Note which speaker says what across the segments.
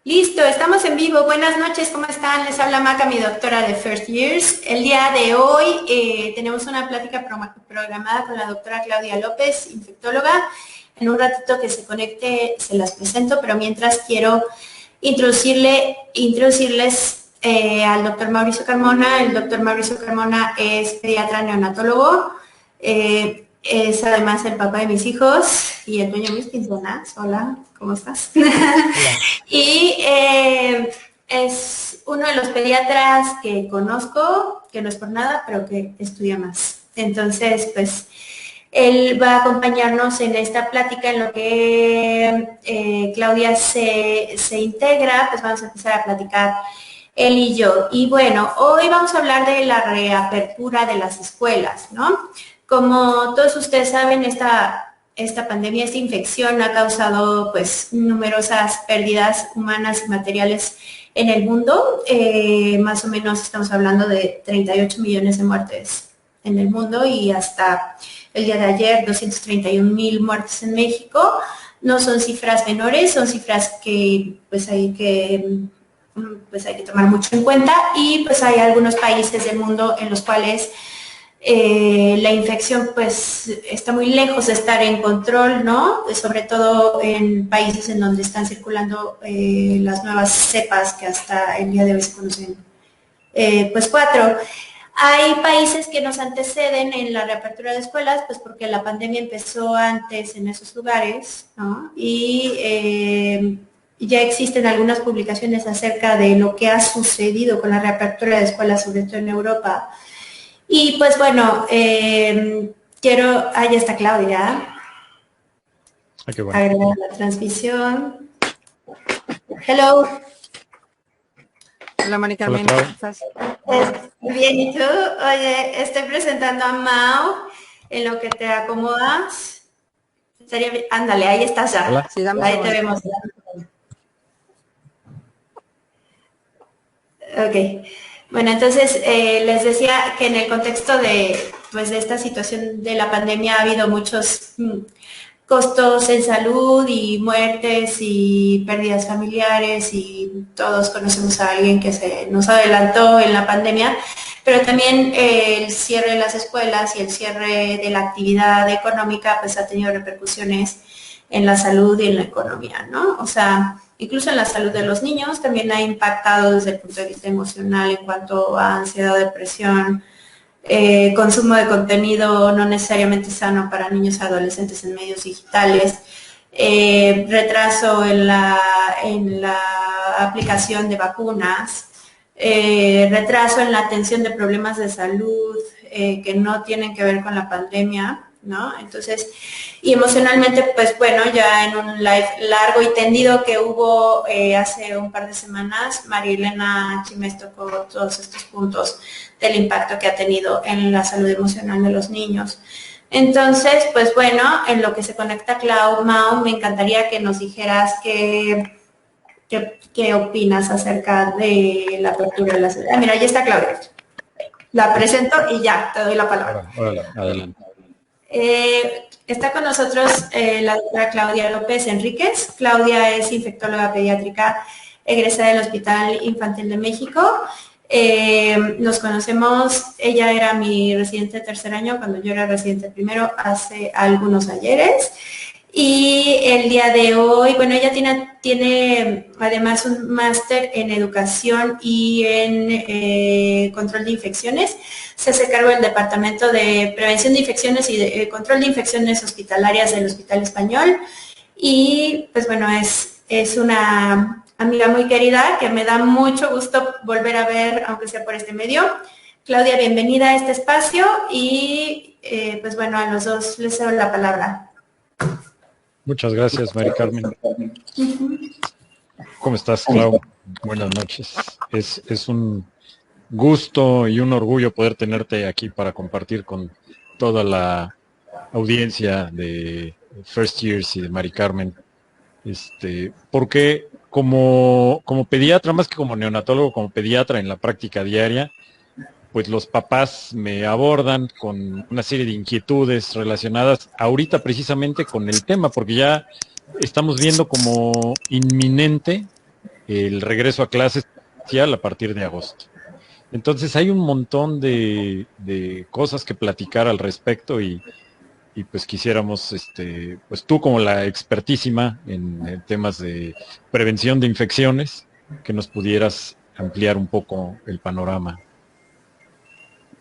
Speaker 1: Listo, estamos en vivo. Buenas noches, ¿cómo están? Les habla Maca, mi doctora de First Years. El día de hoy tenemos una plática programada con la doctora Claudia López, infectóloga. En un ratito que se conecte se las presento, pero mientras quiero introducirles al doctor Mauricio Carmona. El doctor Mauricio Carmona es pediatra neonatólogo. Es además el papá de mis hijos y el dueño de mis quincenas. Hola, ¿cómo estás? Hola. Y es uno de los pediatras que conozco, que no es por nada, pero que estudia más. Entonces, pues, él va a acompañarnos en esta plática en lo que Claudia se integra, pues vamos a empezar a platicar él y yo. Y bueno, hoy vamos a hablar de la reapertura de las escuelas, ¿no? Como todos ustedes saben, esta pandemia, esta infección ha causado pues numerosas pérdidas humanas y materiales en el mundo. Más o menos estamos hablando de 38 millones de muertes en el mundo y hasta el día de ayer 231,000 muertes en México. No son cifras menores, son cifras que pues hay que tomar mucho en cuenta, y pues hay algunos países del mundo en los cuales la infección pues está muy lejos de estar en control, ¿no? Sobre todo en países en donde están circulando las nuevas cepas, que hasta el día de hoy se conocen pues 4. Hay países que nos anteceden en la reapertura de escuelas, pues porque la pandemia empezó antes en esos lugares, ¿no? Y ya existen algunas publicaciones acerca de lo que ha sucedido con la reapertura de escuelas, sobre todo en Europa. Y pues bueno, ahí está Claudia.
Speaker 2: Qué bueno.
Speaker 1: Agregar la transmisión. Hello.
Speaker 3: Hola, Mónica, ¿cómo estás?
Speaker 1: Bien, ¿y tú? Oye, estoy presentando a Mau en lo que te acomodas. Estaría bien. Ándale, ahí estás ya.
Speaker 2: Hola.
Speaker 3: Sí,
Speaker 1: ahí te vemos. Ok. Bueno, entonces les decía que en el contexto de esta situación de la pandemia ha habido muchos costos en salud y muertes y pérdidas familiares, y todos conocemos a alguien que se nos adelantó en la pandemia, pero también el cierre de las escuelas y el cierre de la actividad económica pues ha tenido repercusiones en la salud y en la economía, ¿no? O sea, incluso en la salud de los niños también ha impactado desde el punto de vista emocional en cuanto a ansiedad, depresión, consumo de contenido no necesariamente sano para niños y adolescentes en medios digitales, retraso en la aplicación de vacunas, retraso en la atención de problemas de salud que no tienen que ver con la pandemia, ¿no? Entonces, y emocionalmente, pues bueno, ya en un live largo y tendido que hubo hace un par de semanas, María Elena Chimes tocó todos estos puntos del impacto que ha tenido en la salud emocional de los niños. Entonces, pues bueno, en lo que se conecta Mau, me encantaría que nos dijeras qué opinas acerca de la apertura de la ciudad. Mira, ahí está Claudia. La presento y ya, te doy la palabra.
Speaker 2: Hola, adelante.
Speaker 1: Está con nosotros la doctora Claudia López Enríquez. Claudia es infectóloga pediátrica egresada del Hospital Infantil de México. Nos conocemos, ella era mi residente de tercer año cuando yo era residente primero, hace algunos ayeres. Y el día de hoy, bueno, ella tiene además un máster en educación y en control de infecciones. Se hace cargo del Departamento de Prevención de Infecciones y de Control de Infecciones Hospitalarias del Hospital Español. Y pues bueno, es una amiga muy querida que me da mucho gusto volver a ver, aunque sea por este medio. Claudia, bienvenida a este espacio y pues bueno, a los dos les cedo la palabra.
Speaker 2: Muchas gracias, Mari Carmen. ¿Cómo estás, Clau? Buenas noches. Es un gusto y un orgullo poder tenerte aquí para compartir con toda la audiencia de First Years y de Mari Carmen. Porque como pediatra, más que como neonatólogo, como pediatra en la práctica diaria, pues los papás me abordan con una serie de inquietudes relacionadas ahorita precisamente con el tema, porque ya estamos viendo como inminente el regreso a clases a partir de agosto. Entonces hay un montón de cosas que platicar al respecto y pues quisiéramos, pues tú como la expertísima en temas de prevención de infecciones, que nos pudieras ampliar un poco el panorama.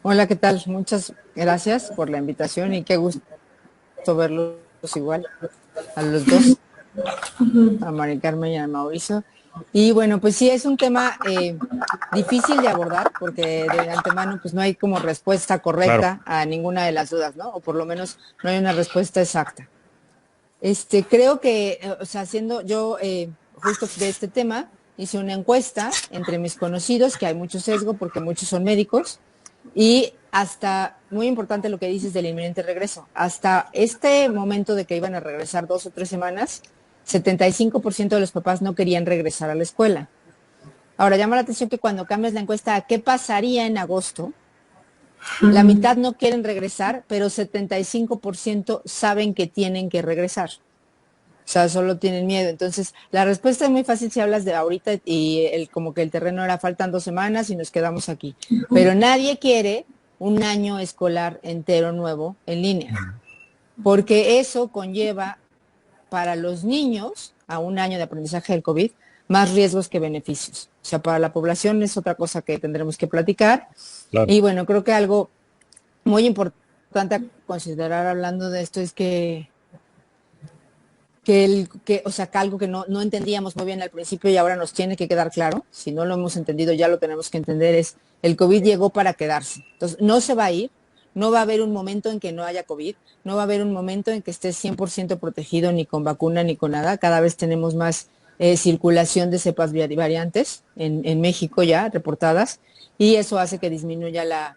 Speaker 3: Hola, ¿qué tal? Muchas gracias por la invitación y qué gusto verlos igual a los dos, a Mari Carmen y a Mauricio. Y bueno, pues sí, es un tema difícil de abordar porque de antemano pues no hay como respuesta correcta a ninguna de las dudas, ¿no? O por lo menos no hay una respuesta exacta. Creo que, o sea, haciendo yo justo de este tema, hice una encuesta entre mis conocidos, que hay mucho sesgo porque muchos son médicos, y hasta, muy importante lo que dices del inminente regreso, hasta este momento de que iban a regresar 2 o 3 semanas, 75% de los papás no querían regresar a la escuela. Ahora, llama la atención que cuando cambias la encuesta a qué pasaría en agosto, la mitad no quieren regresar, pero 75% saben que tienen que regresar. O sea, solo tienen miedo. Entonces, la respuesta es muy fácil si hablas de ahorita y como que el terreno era faltan 2 semanas y nos quedamos aquí. Pero nadie quiere un año escolar entero nuevo en línea, porque eso conlleva para los niños a un año de aprendizaje del COVID más riesgos que beneficios. O sea, para la población es otra cosa que tendremos que platicar. Claro. Y bueno, creo que algo muy importante a considerar hablando de esto es que algo que no entendíamos muy bien al principio y ahora nos tiene que quedar claro, si no lo hemos entendido ya lo tenemos que entender, es el COVID llegó para quedarse. Entonces, no se va a ir, no va a haber un momento en que no haya COVID, no va a haber un momento en que estés 100% protegido ni con vacuna ni con nada. Cada vez tenemos más circulación de cepas variantes en México ya reportadas y eso hace que disminuya la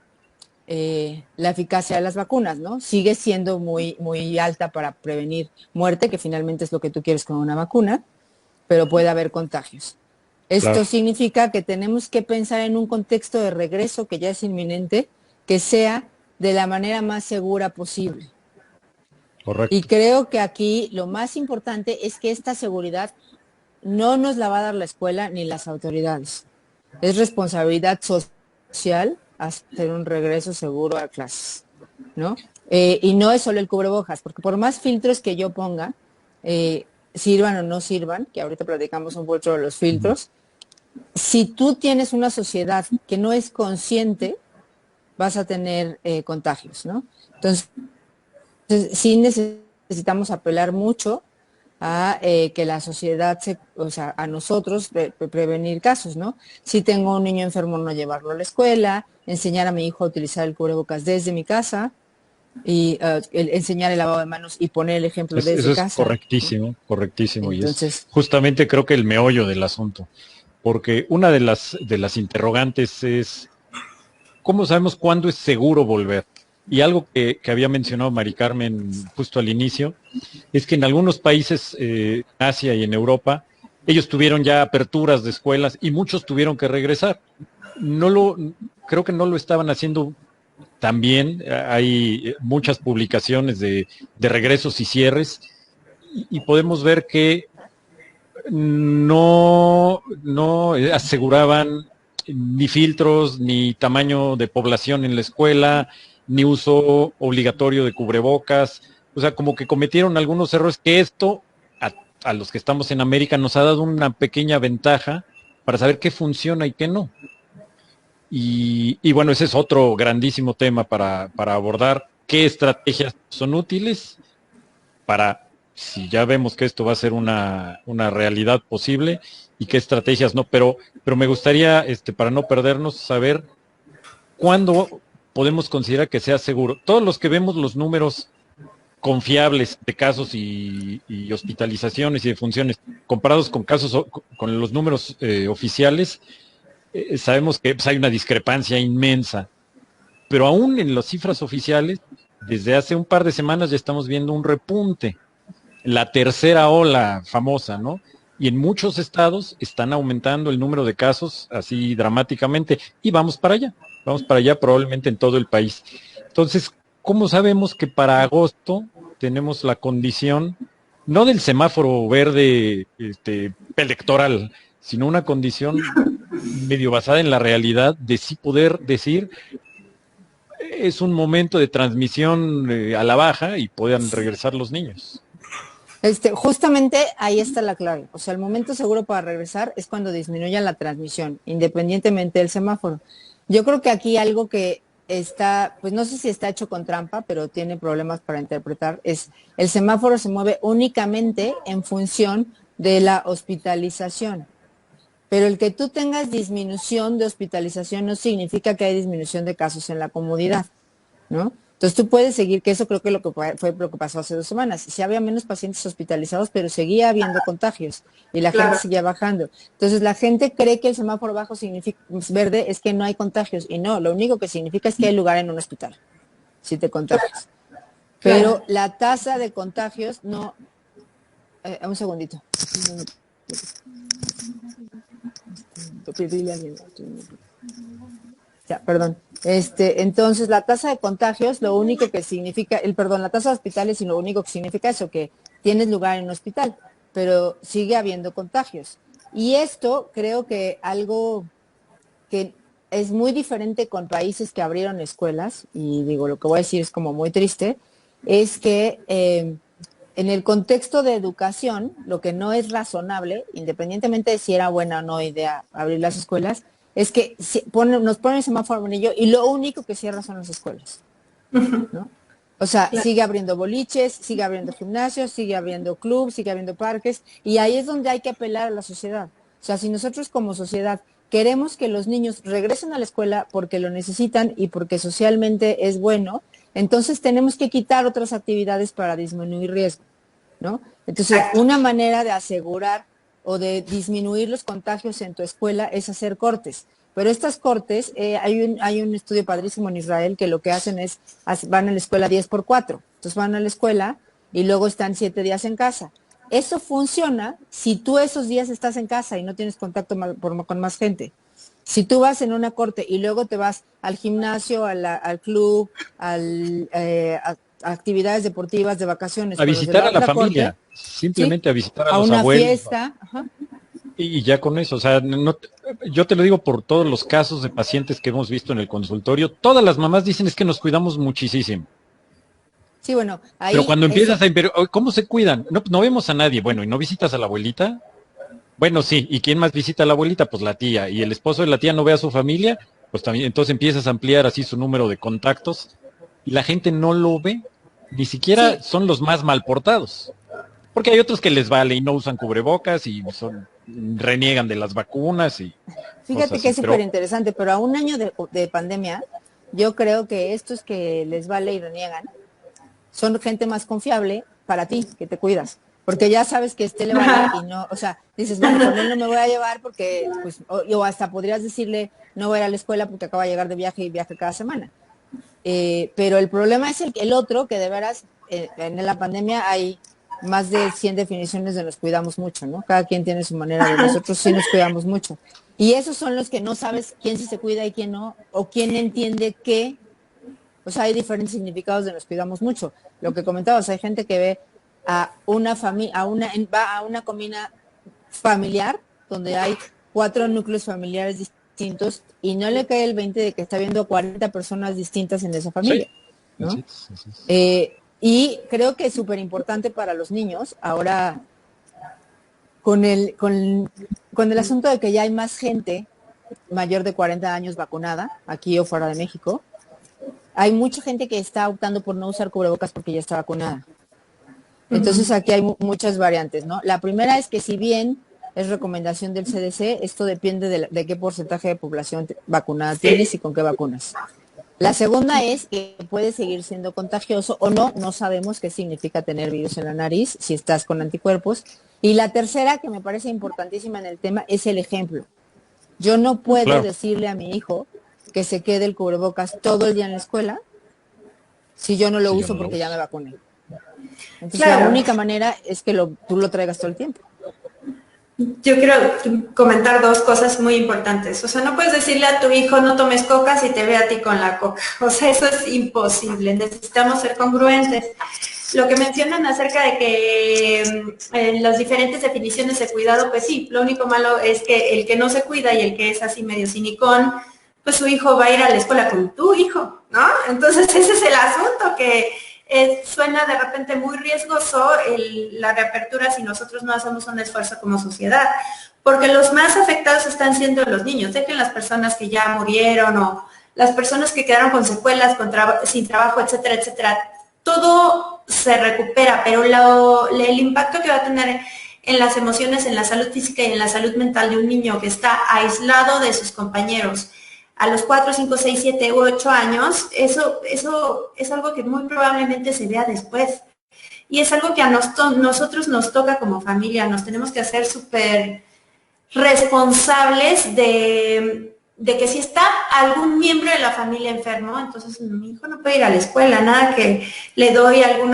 Speaker 3: eficacia de las vacunas, ¿no? Sigue siendo muy, muy alta para prevenir muerte, que finalmente es lo que tú quieres con una vacuna, pero puede haber contagios. Esto significa que tenemos que pensar en un contexto de regreso que ya es inminente, que sea de la manera más segura posible. Correcto. Y creo que aquí lo más importante es que esta seguridad no nos la va a dar la escuela ni las autoridades. Es responsabilidad social hacer un regreso seguro a clases, ¿no? Y no es solo el cubrebocas, porque por más filtros que yo ponga, sirvan o no sirvan, que ahorita platicamos un poco de los filtros, si tú tienes una sociedad que no es consciente, vas a tener contagios, ¿no? Entonces, sí necesitamos apelar mucho a que la sociedad, a nosotros prevenir casos, ¿no? Si tengo un niño enfermo, no llevarlo a la escuela, enseñar a mi hijo a utilizar el cubrebocas desde mi casa y enseñar el lavado de manos y poner el ejemplo desde
Speaker 2: eso
Speaker 3: casa.
Speaker 2: Es correctísimo, correctísimo.
Speaker 3: Entonces,
Speaker 2: y es justamente creo que el meollo del asunto, porque una de las interrogantes es ¿cómo sabemos cuándo es seguro volver? Y algo que había mencionado Mari Carmen justo al inicio, es que en algunos países, en Asia y en Europa, ellos tuvieron ya aperturas de escuelas y muchos tuvieron que regresar. Creo que no lo estaban haciendo tan bien. Hay muchas publicaciones de regresos y cierres y podemos ver que no aseguraban ni filtros, ni tamaño de población en la escuela, ni uso obligatorio de cubrebocas. O sea, como que cometieron algunos errores que esto, a los que estamos en América, nos ha dado una pequeña ventaja para saber qué funciona y qué no. Y bueno, ese es otro grandísimo tema para abordar. ¿Qué estrategias son útiles para, si ya vemos que esto va a ser una realidad posible, y qué estrategias no? Pero me gustaría, para no perdernos, saber cuándo podemos considerar que sea seguro. Todos los que vemos los números confiables de casos y hospitalizaciones y defunciones comparados con casos con los números oficiales, sabemos que pues, hay una discrepancia inmensa. Pero aún en las cifras oficiales, desde hace un par de semanas ya estamos viendo un repunte. La tercera ola famosa, ¿no? Y en muchos estados están aumentando el número de casos así dramáticamente y vamos para allá probablemente en todo el país. Entonces, ¿cómo sabemos que para agosto tenemos la condición, no del semáforo verde electoral, sino una condición medio basada en la realidad de sí poder decir es un momento de transmisión a la baja y puedan regresar los niños.
Speaker 3: Justamente ahí está la clave. O sea, el momento seguro para regresar es cuando disminuya la transmisión, independientemente del semáforo. Yo creo que aquí algo que está, pues no sé si está hecho con trampa, pero tiene problemas para interpretar, es el semáforo se mueve únicamente en función de la hospitalización. Pero el que tú tengas disminución de hospitalización no significa que hay disminución de casos en la comunidad, ¿no? Entonces tú puedes seguir, que eso creo que fue lo que pasó hace 2 semanas. Sí había menos pacientes hospitalizados, pero seguía habiendo contagios y la gente seguía bajando. Entonces la gente cree que el semáforo bajo significa verde es que no hay contagios y no, lo único que significa es que hay lugar en un hospital si te contagias. Pero la tasa de contagios no... un segundito. Ya, perdón. Entonces la tasa de contagios, lo único que significa, la tasa de hospitales y lo único que significa eso, que tienes lugar en un hospital, pero sigue habiendo contagios. Y esto creo que algo que es muy diferente con países que abrieron escuelas, y digo, lo que voy a decir es como muy triste, es que en el contexto de educación, lo que no es razonable, independientemente de si era buena o no idea abrir las escuelas, es que nos ponen el semáforo amarillo y lo único que cierra son las escuelas, ¿no? O sea, sigue abriendo boliches, sigue abriendo gimnasios, sigue abriendo clubs, sigue abriendo parques, y ahí es donde hay que apelar a la sociedad. O sea, si nosotros como sociedad queremos que los niños regresen a la escuela porque lo necesitan y porque socialmente es bueno, entonces tenemos que quitar otras actividades para disminuir riesgo, ¿no? Entonces, una manera de asegurar o de disminuir los contagios en tu escuela es hacer cortes. Pero estas cortes, hay un estudio padrísimo en Israel que lo que hacen es, van a la escuela 10x4. Entonces van a la escuela y luego están 7 días en casa. Eso funciona si tú esos días estás en casa y no tienes contacto con más gente. Si tú vas en una corte y luego te vas al gimnasio, al club, a actividades deportivas de vacaciones.
Speaker 2: A visitar a la familia, simplemente a visitar a los abuelos. A una fiesta. Ajá. Y ya con eso, o sea, yo te lo digo por todos los casos de pacientes que hemos visto en el consultorio, todas las mamás dicen es que nos cuidamos muchísimo.
Speaker 3: Sí, bueno, ahí...
Speaker 2: Pero cuando empiezas a... ¿Cómo se cuidan? No vemos a nadie. Bueno, ¿y no visitas a la abuelita? Bueno, sí. ¿Y quién más visita a la abuelita? Pues la tía. ¿Y el esposo de la tía no ve a su familia? Pues también. Entonces empiezas a ampliar así su número de contactos y la gente no lo ve. Ni siquiera son los más mal portados. Porque hay otros que les vale y no usan cubrebocas y reniegan de las vacunas y...
Speaker 3: Fíjate que es súper interesante, pero a un año de pandemia, yo creo que estos que les vale y reniegan son gente más confiable para ti, que te cuidas. Porque ya sabes que le vale y no, o sea, dices, bueno, con él no me voy a llevar porque, pues, o hasta podrías decirle, no voy a ir a la escuela porque acaba de llegar de viaje y viaja cada semana. Pero el problema es el otro, que de veras, en la pandemia hay más de 100 definiciones de nos cuidamos mucho, ¿no? Cada quien tiene su manera, de nosotros sí nos cuidamos mucho. Y esos son los que no sabes quién sí se cuida y quién no, o quién entiende qué. O sea, hay diferentes significados de nos cuidamos mucho. Lo que comentabas, hay gente que ve a una familia, va a una comida familiar donde hay 4 núcleos familiares distintos y no le cae el 20 de que está viendo 40 personas distintas en esa familia, ¿no? Sí. Y creo que es súper importante para los niños, ahora con el asunto de que ya hay más gente mayor de 40 años vacunada, aquí o fuera de México, hay mucha gente que está optando por no usar cubrebocas porque ya está vacunada. Entonces aquí hay muchas variantes, ¿no? La primera es que si bien es recomendación del CDC, esto depende de qué porcentaje de población vacunada tienes y con qué vacunas. La segunda es que puede seguir siendo contagioso o no sabemos qué significa tener virus en la nariz si estás con anticuerpos. Y la tercera, que me parece importantísima en el tema, es el ejemplo. Yo no puedo decirle a mi hijo que se quede el cubrebocas todo el día en la escuela si yo no lo uso porque ya me vacuné. Entonces la única manera es que tú lo traigas todo el tiempo.
Speaker 1: Yo quiero comentar 2 cosas muy importantes. O sea, no puedes decirle a tu hijo no tomes coca si te ve a ti con la coca. O sea, eso es imposible. Necesitamos ser congruentes. Lo que mencionan acerca de que las diferentes definiciones de cuidado, pues sí, lo único malo es que el que no se cuida y el que es así medio cinicón, pues su hijo va a ir a la escuela con tu hijo, ¿no? Entonces ese es el asunto, que suena de repente muy riesgoso la reapertura si nosotros no hacemos un esfuerzo como sociedad, porque los más afectados están siendo los niños. Dejen las personas que ya murieron o las personas que quedaron con secuelas, sin trabajo, etcétera, etcétera. Todo se recupera, pero el impacto que va a tener en las emociones, en la salud física y en la salud mental de un niño que está aislado de sus compañeros a los 4, 5, 6, 7 u 8 años, eso es algo que muy probablemente se vea después. Y es algo que a nosotros nos toca como familia, nos tenemos que hacer súper responsables de que si está algún miembro de la familia enfermo, entonces mi hijo no puede ir a la escuela, nada que le doy algún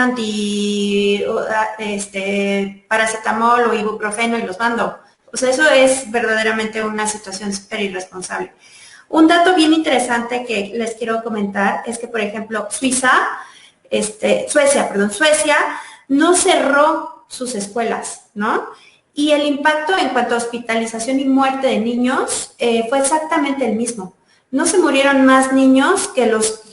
Speaker 1: paracetamol o ibuprofeno y los mando. O sea, eso es verdaderamente una situación súper irresponsable. Un dato bien interesante que les quiero comentar es que, por ejemplo, Suecia no cerró sus escuelas, ¿no? Y el impacto en cuanto a hospitalización y muerte de niños fue exactamente el mismo. No se murieron más niños que los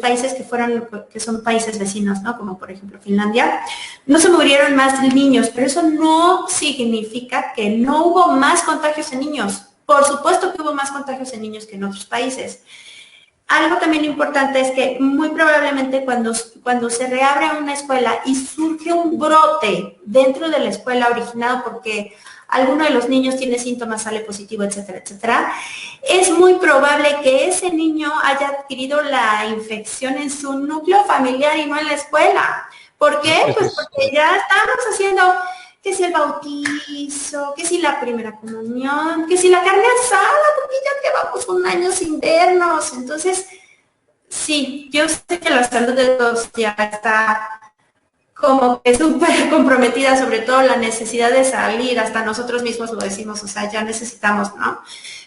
Speaker 1: países que son países vecinos, ¿no? Como por ejemplo Finlandia. No se murieron más niños, pero eso no significa que no hubo más contagios en niños. Por supuesto que hubo más contagios en niños que en otros países. Algo también importante es que muy probablemente cuando se reabre una escuela y surge un brote dentro de la escuela originado porque alguno de los niños tiene síntomas, sale positivo, etcétera, etcétera, es muy probable que ese niño haya adquirido la infección en su núcleo familiar y no en la escuela. ¿Por qué? Pues porque ya estamos haciendo que si el bautizo, que si la primera comunión, que si la carne asada, porque ya llevamos un año sin vernos. Entonces, sí, yo sé que la salud de todos ya está como que súper comprometida, sobre todo la necesidad de salir, hasta nosotros mismos lo decimos, o sea, ya necesitamos, ¿no?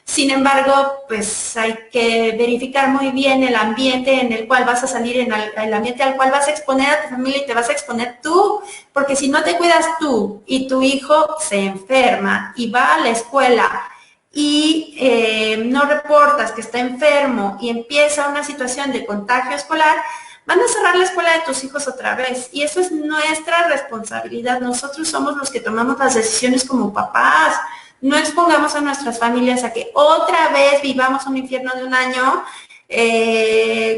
Speaker 1: Sin embargo, pues hay que verificar muy bien el ambiente en el cual vas a salir, en el ambiente al cual vas a exponer a tu familia y te vas a exponer tú, porque si no te cuidas tú y tu hijo se enferma y va a la escuela y no reportas que está enfermo y empieza una situación de contagio escolar, van a cerrar la escuela de tus hijos otra vez. Y eso es nuestra responsabilidad. Nosotros somos los que tomamos las decisiones como papás. No expongamos a nuestras familias a que otra vez vivamos un infierno de un año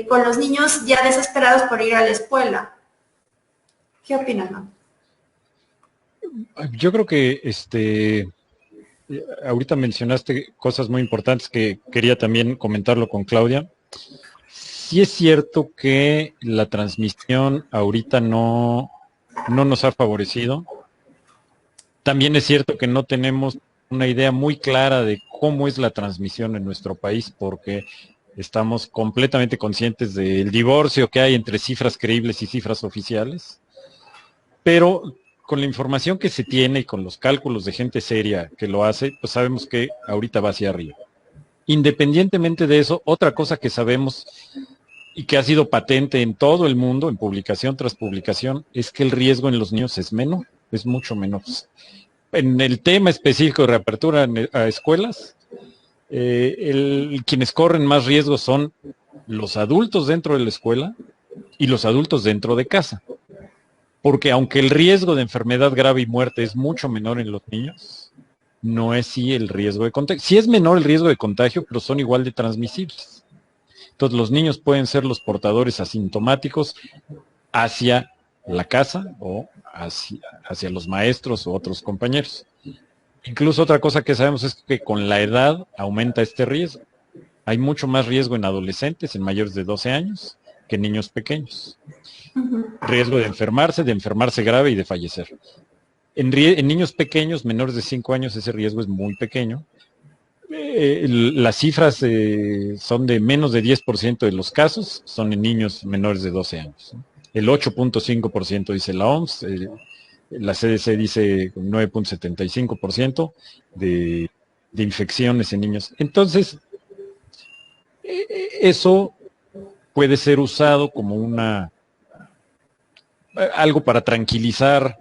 Speaker 1: con los niños ya desesperados por ir a la escuela. ¿Qué opinas, no?
Speaker 2: Yo creo que ahorita mencionaste cosas muy importantes que quería también comentarlo con Claudia. Sí es cierto que la transmisión ahorita no nos ha favorecido. También es cierto que no tenemos una idea muy clara de cómo es la transmisión en nuestro país, porque estamos completamente conscientes del divorcio que hay entre cifras creíbles y cifras oficiales. Pero con la información que se tiene y con los cálculos de gente seria que lo hace, pues sabemos que ahorita va hacia arriba. Independientemente de eso, otra cosa que sabemos y que ha sido patente en todo el mundo, en publicación tras publicación, es que el riesgo en los niños es menor, es mucho menor. En el tema específico de reapertura a escuelas, quienes corren más riesgos son los adultos dentro de la escuela y los adultos dentro de casa. Porque aunque el riesgo de enfermedad grave y muerte es mucho menor en los niños, no es sí el riesgo de contagio. Sí es menor el riesgo de contagio, pero son igual de transmisibles. Entonces los niños pueden ser los portadores asintomáticos hacia la casa o hacia los maestros o otros compañeros. Incluso otra cosa que sabemos es que con la edad aumenta este riesgo. Hay mucho más riesgo en adolescentes, en mayores de 12 años, que en niños pequeños. Riesgo de enfermarse grave y de fallecer. En niños pequeños, menores de 5 años, ese riesgo es muy pequeño. Las cifras son de menos de 10% de los casos, son en niños menores de 12 años. El 8.5% dice la OMS, la CDC dice 9.75% de infecciones en niños. Entonces, eso puede ser usado como algo para tranquilizar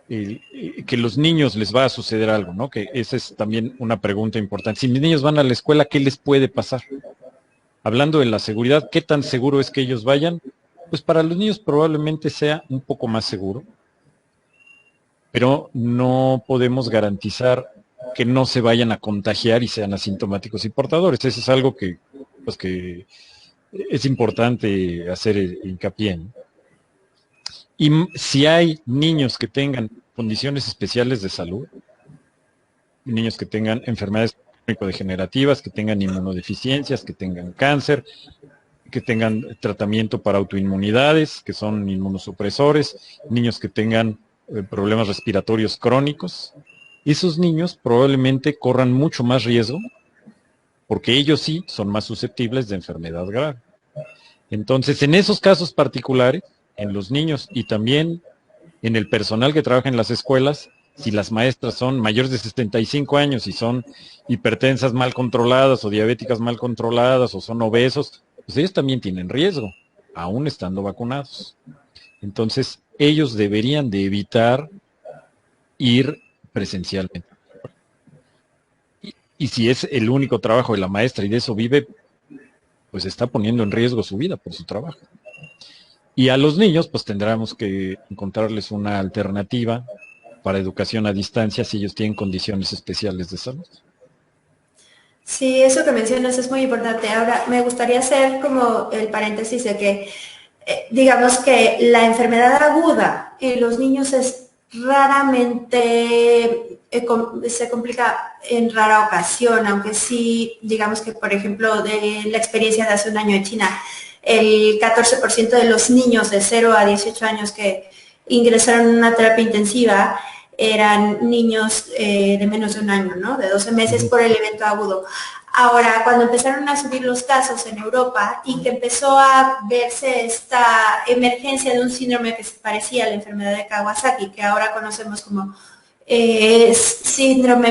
Speaker 2: que los niños les va a suceder algo, ¿no? Que esa es también una pregunta importante. Si mis niños van a la escuela, ¿qué les puede pasar? Hablando de la seguridad, ¿qué tan seguro es que ellos vayan? Pues para los niños probablemente sea un poco más seguro, pero no podemos garantizar que no se vayan a contagiar y sean asintomáticos y portadores. Eso es algo que, pues que es importante hacer hincapié, ¿no? Y si hay niños que tengan condiciones especiales de salud, niños que tengan enfermedades crónico-degenerativas, que tengan inmunodeficiencias, que tengan cáncer, que tengan tratamiento para autoinmunidades, que son inmunosupresores, niños que tengan problemas respiratorios crónicos, esos niños probablemente corran mucho más riesgo porque ellos sí son más susceptibles de enfermedad grave. Entonces, en esos casos particulares, en los niños y también en el personal que trabaja en las escuelas, si las maestras son mayores de 75 años y son hipertensas mal controladas o diabéticas mal controladas o son obesos, pues ellos también tienen riesgo, aún estando vacunados. Entonces, ellos deberían de evitar ir presencialmente. Y si es el único trabajo de la maestra y de eso vive, pues está poniendo en riesgo su vida por su trabajo. Y a los niños, pues tendremos que encontrarles una alternativa para educación a distancia si ellos tienen condiciones especiales de salud.
Speaker 1: Sí, eso que mencionas es muy importante. Ahora, me gustaría hacer como el paréntesis de que, digamos que la enfermedad aguda en los niños es raramente, se complica en rara ocasión, aunque sí, digamos que, por ejemplo, de la experiencia de hace un año en China, el 14% de los niños de 0 a 18 años que ingresaron en una terapia intensiva eran niños de menos de un año, ¿no? De 12 meses por el evento agudo. Ahora, cuando empezaron a subir los casos en Europa y que empezó a verse esta emergencia de un síndrome que se parecía a la enfermedad de Kawasaki, que ahora conocemos como síndrome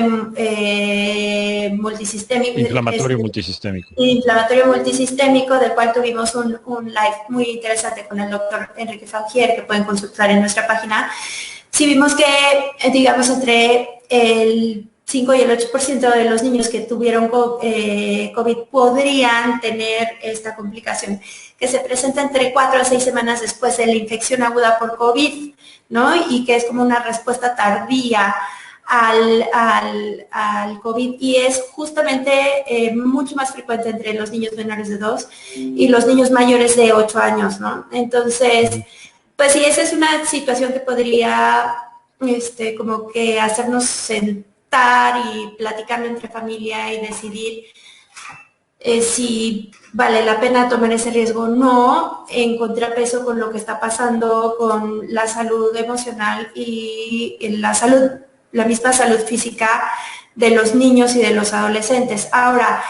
Speaker 1: multisistémico.
Speaker 2: Inflamatorio multisistémico.
Speaker 1: Inflamatorio multisistémico, del cual tuvimos un live muy interesante con el doctor Enrique Faugier, que pueden consultar en nuestra página. Sí vimos que, digamos, entre el 5 y el 8% de los niños que tuvieron COVID podrían tener esta complicación, que se presenta entre 4 a 6 semanas después de la infección aguda por COVID, ¿no? Y que es como una respuesta tardía al COVID, y es justamente mucho más frecuente entre los niños menores de 2 y los niños mayores de 8 años, ¿no? Entonces, pues sí, esa es una situación que podría como que hacernos sentar y platicarlo entre familia y decidir si vale la pena tomar ese riesgo o no, en contrapeso con lo que está pasando con la salud emocional y la misma salud física de los niños y de los adolescentes. Ahora,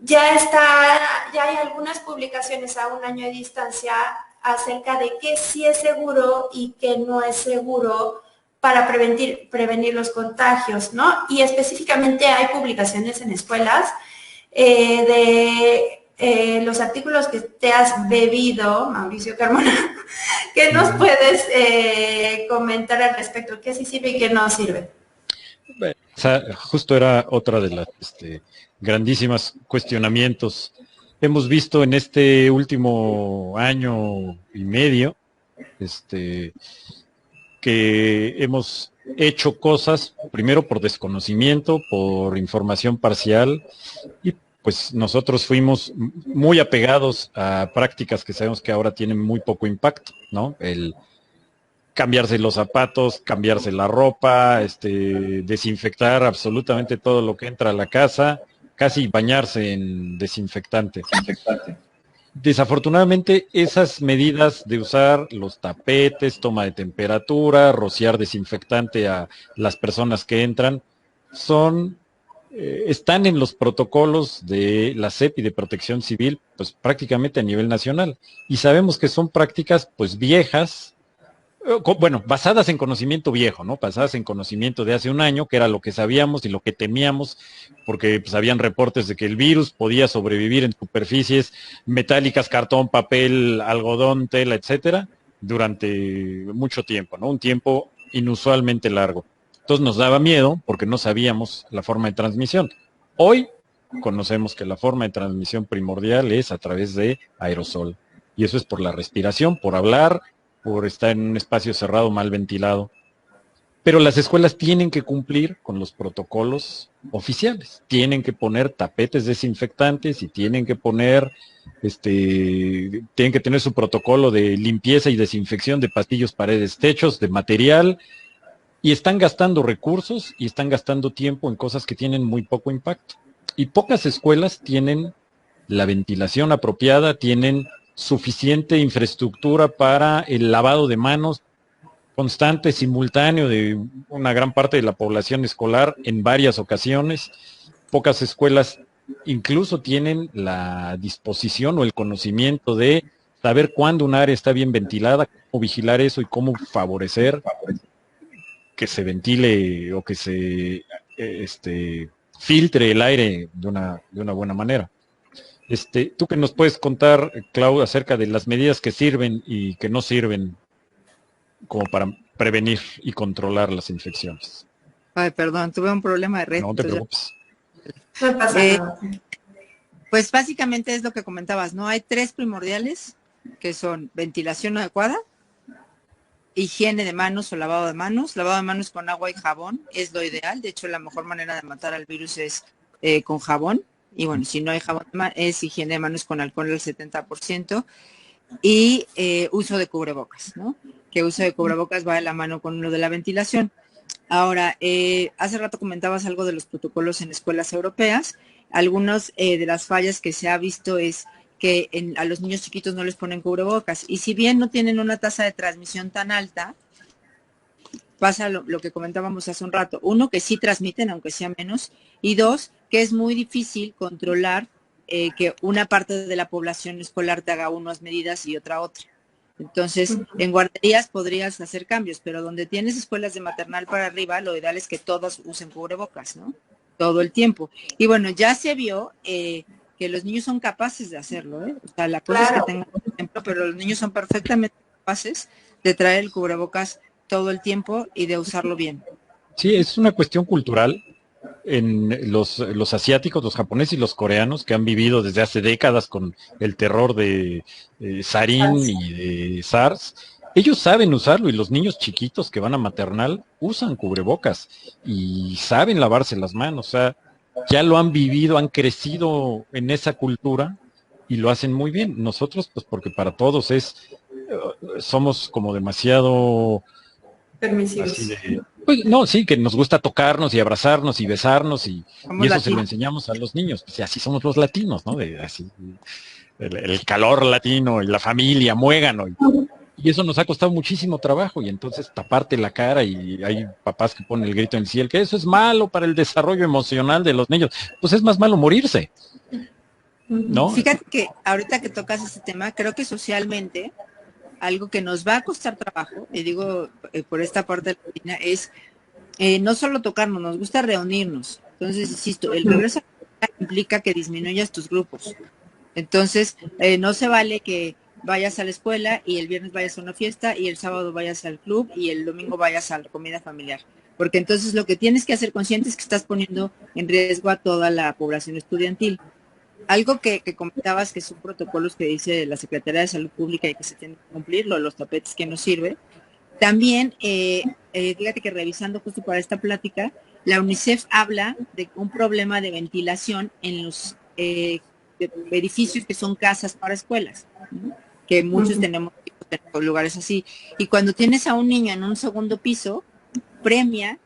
Speaker 1: ya hay algunas publicaciones a un año de distancia acerca de qué sí es seguro y qué no es seguro para prevenir los contagios, ¿no? Y específicamente hay publicaciones en escuelas de los artículos que te has bebido, Mauricio Carmona. ¿Qué nos puedes comentar al respecto? ¿Qué sí sirve y qué no sirve?
Speaker 2: O sea, justo era otra de las grandísimas cuestionamientos. Hemos visto en este último año y medio que hemos hecho cosas, primero por desconocimiento, por información parcial, y pues nosotros fuimos muy apegados a prácticas que sabemos que ahora tienen muy poco impacto, ¿no? El cambiarse los zapatos, cambiarse la ropa, desinfectar absolutamente todo lo que entra a la casa, casi bañarse en desinfectante. Desafortunadamente, esas medidas de usar los tapetes, toma de temperatura, rociar desinfectante a las personas que entran, están en los protocolos de la SEP y de Protección Civil, pues prácticamente a nivel nacional. Y sabemos que son prácticas, pues viejas, bueno, basadas en conocimiento viejo, ¿no? Basadas en conocimiento de hace un año, que era lo que sabíamos y lo que temíamos, porque pues habían reportes de que el virus podía sobrevivir en superficies metálicas, cartón, papel, algodón, tela, etcétera. durante mucho tiempo, ¿no? Un tiempo inusualmente largo. Entonces nos daba miedo porque no sabíamos la forma de transmisión. Hoy conocemos que la forma de transmisión primordial es a través de aerosol. Y eso es por la respiración, por hablar, por estar en un espacio cerrado mal ventilado. Pero las escuelas tienen que cumplir con los protocolos oficiales. Tienen que poner tapetes desinfectantes y tienen que poner, tienen que tener su protocolo de limpieza y desinfección de pasillos, paredes, techos, de material. Y están gastando recursos y están gastando tiempo en cosas que tienen muy poco impacto. Y pocas escuelas tienen la ventilación apropiada, tienen suficiente infraestructura para el lavado de manos constante, simultáneo de una gran parte de la población escolar en varias ocasiones. Pocas escuelas incluso tienen la disposición o el conocimiento de saber cuándo un área está bien ventilada, cómo vigilar eso y cómo favorecer que se ventile o que se filtre el aire de una buena manera. ¿Tú qué nos puedes contar, Clau, acerca de las medidas que sirven y que no sirven como para prevenir y controlar las infecciones?
Speaker 3: Ay, perdón, tuve un problema de red.
Speaker 2: No te preocupes.
Speaker 1: No pasa nada.
Speaker 3: Pues básicamente es lo que comentabas, ¿no? Hay 3 primordiales, que son ventilación adecuada, higiene de manos o lavado de manos. Lavado de manos con agua y jabón es lo ideal. De hecho, la mejor manera de matar al virus es con jabón. Y bueno, si no hay jabón, es higiene de manos con alcohol al 70%. Y uso de cubrebocas, ¿no? Que uso de cubrebocas va de la mano con lo de la ventilación. Ahora, hace rato comentabas algo de los protocolos en escuelas europeas. Algunas de las fallas que se ha visto es que a los niños chiquitos no les ponen cubrebocas. Y si bien no tienen una tasa de transmisión tan alta, pasa lo que comentábamos hace un rato. Uno, que sí transmiten, aunque sea menos. Y 2, que es muy difícil controlar que una parte de la población escolar te haga unas medidas y otra. Entonces, en guarderías podrías hacer cambios, pero donde tienes escuelas de maternal para arriba, lo ideal es que todos usen cubrebocas, ¿no? Todo el tiempo. Y bueno, ya se vio que los niños son capaces de hacerlo, ¿eh? O sea, la cosa es que tengan un ejemplo, pero los niños son perfectamente capaces de traer el cubrebocas todo el tiempo y de usarlo bien.
Speaker 2: Sí, es una cuestión cultural. En los asiáticos, los japoneses y los coreanos que han vivido desde hace décadas con el terror de Sarin y de SARS, ellos saben usarlo y los niños chiquitos que van a maternal usan cubrebocas y saben lavarse las manos, o sea, ya lo han vivido, han crecido en esa cultura y lo hacen muy bien. Nosotros, pues porque para todos somos como demasiado
Speaker 1: Permisivos.
Speaker 2: así de, pues no, sí, que nos gusta tocarnos y abrazarnos y besarnos y eso latinos. Se lo enseñamos a los niños, pues así somos los latinos, ¿no? Así, el calor latino y la familia, muégano. Y eso nos ha costado muchísimo trabajo y entonces taparte la cara y hay papás que ponen el grito en el cielo, que eso es malo para el desarrollo emocional de los niños. Pues es más malo morirse, ¿no?
Speaker 3: Fíjate que ahorita que tocas ese tema, creo que socialmente algo que nos va a costar trabajo, y digo por esta parte de la línea, es no solo tocarnos, nos gusta reunirnos. Entonces, insisto, el regreso a la implica que disminuyas tus grupos. Entonces, no se vale que vayas a la escuela y el viernes vayas a una fiesta y el sábado vayas al club y el domingo vayas a la comida familiar. Porque entonces lo que tienes que hacer consciente es que estás poniendo en riesgo a toda la población estudiantil. Algo que comentabas que son protocolos que dice la Secretaría de Salud Pública y que se tienen que cumplir, los tapetes que nos sirve. También, fíjate que revisando justo para esta plática, la UNICEF habla de un problema de ventilación en los edificios que son casas para escuelas, ¿no? Que muchos tenemos lugares así. Y cuando tienes a un niño en un segundo piso, premia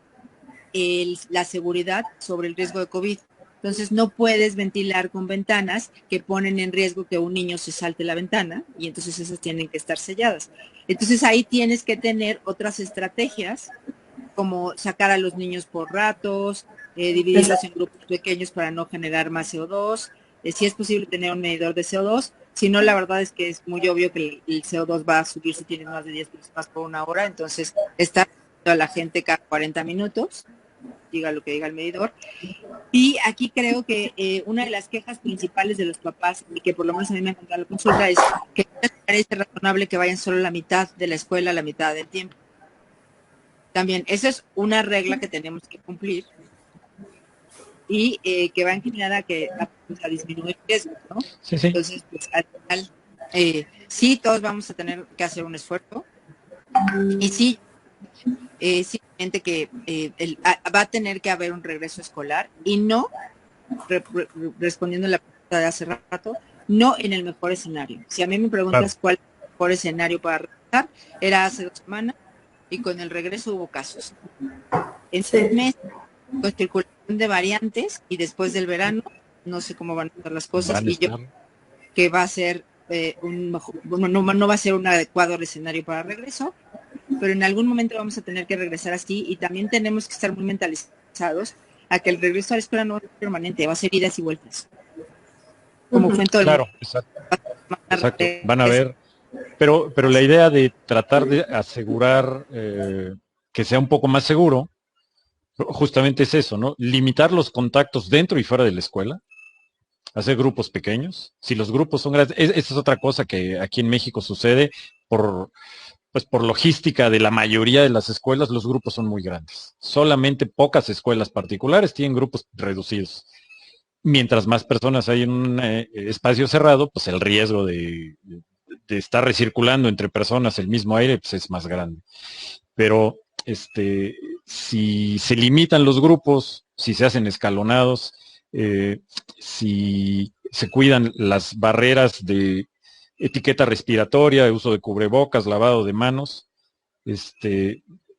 Speaker 3: la seguridad sobre el riesgo de COVID. Entonces no puedes ventilar con ventanas que ponen en riesgo que un niño se salte la ventana y entonces esas tienen que estar selladas. Entonces ahí tienes que tener otras estrategias como sacar a los niños por ratos, dividirlos en grupos pequeños para no generar más CO2, si es posible tener un medidor de CO2, si no la verdad es que es muy obvio que el CO2 va a subir si tienes más de 10 personas por una hora, entonces está a la gente cada 40 minutos. diga lo que diga el medidor. Y aquí creo que una de las quejas principales de los papás, y que por lo menos a mí me han contado la consulta, es que no les parece razonable que vayan solo la mitad de la escuela, la mitad del tiempo. También, esa es una regla que tenemos que cumplir y que va encaminada a disminuir riesgos, ¿no?
Speaker 2: Sí, sí.
Speaker 3: Entonces, pues al final, sí, todos vamos a tener que hacer un esfuerzo. Y sí, simplemente que va a tener que haber un regreso escolar y no, respondiendo a la pregunta de hace rato, no en el mejor escenario. Si a mí me preguntas cuál es el mejor escenario para regresar, era hace 2 semanas y con el regreso hubo casos. En 6 meses, con circulación de variantes y después del verano, no sé cómo van a estar las cosas y yo que va a ser no va a ser un adecuado escenario para regreso, pero en algún momento vamos a tener que regresar así y también tenemos que estar muy mentalizados a que el regreso a la escuela no va a ser permanente, va a ser idas y vueltas. Como fue en todo el mundo.
Speaker 2: Exacto. Van a ver, pero la idea de tratar de asegurar que sea un poco más seguro, justamente es eso, ¿no? Limitar los contactos dentro y fuera de la escuela, hacer grupos pequeños. Si los grupos son grandes, esa es otra cosa que aquí en México sucede por logística de la mayoría de las escuelas, los grupos son muy grandes. Solamente pocas escuelas particulares tienen grupos reducidos. Mientras más personas hay en un espacio cerrado, pues el riesgo de estar recirculando entre personas el mismo aire pues es más grande. Pero si se limitan los grupos, si se hacen escalonados, si se cuidan las barreras de etiqueta respiratoria, uso de cubrebocas, lavado de manos,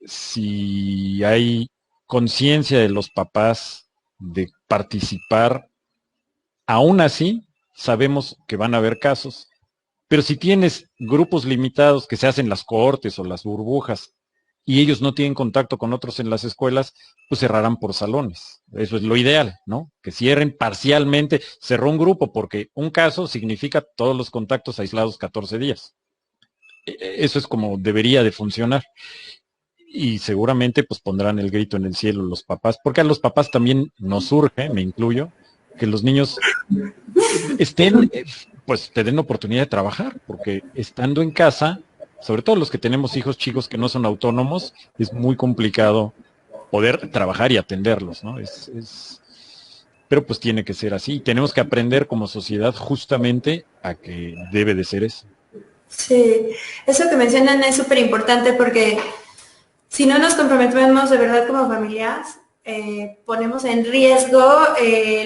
Speaker 2: si hay conciencia de los papás de participar, aún así sabemos que van a haber casos, pero si tienes grupos limitados que se hacen las cohortes o las burbujas y ellos no tienen contacto con otros en las escuelas, pues cerrarán por salones. Eso es lo ideal, ¿no? Que cierren parcialmente. Cerró un grupo porque un caso significa todos los contactos aislados 14 días. Eso es como debería de funcionar. Y seguramente pues pondrán el grito en el cielo los papás, porque a los papás también nos surge, me incluyo, que los niños pues te den oportunidad de trabajar, porque estando en casa, sobre todo los que tenemos hijos chicos que no son autónomos, es muy complicado poder trabajar y atenderlos, ¿no? Pero pues tiene que ser así. Tenemos que aprender como sociedad justamente a que debe de ser eso.
Speaker 1: Sí, eso que mencionan es súper importante porque si no nos comprometemos de verdad como familias, ponemos en riesgo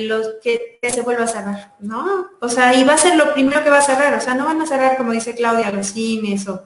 Speaker 1: los que se vuelva a cerrar, ¿no? O sea, y va a ser lo primero que va a cerrar, o sea, no van a cerrar, como dice Claudia, los cines o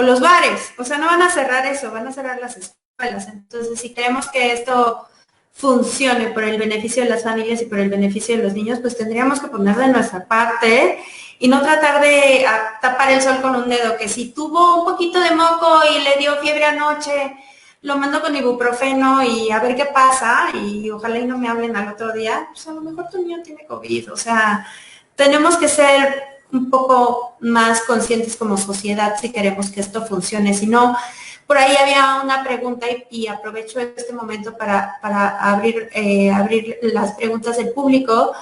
Speaker 1: los bares, o sea, no van a cerrar eso, van a cerrar las escuelas. Entonces, si queremos que esto funcione por el beneficio de las familias y por el beneficio de los niños, pues tendríamos que poner de nuestra parte y no tratar de tapar el sol con un dedo, que si tuvo un poquito de moco y le dio fiebre anoche, lo mando con ibuprofeno y a ver qué pasa y ojalá y no me hablen al otro día, pues a lo mejor tu niño tiene COVID. O sea, tenemos que ser un poco más conscientes como sociedad si queremos que esto funcione. Si no, por ahí había una pregunta y aprovecho este momento para abrir las preguntas del público.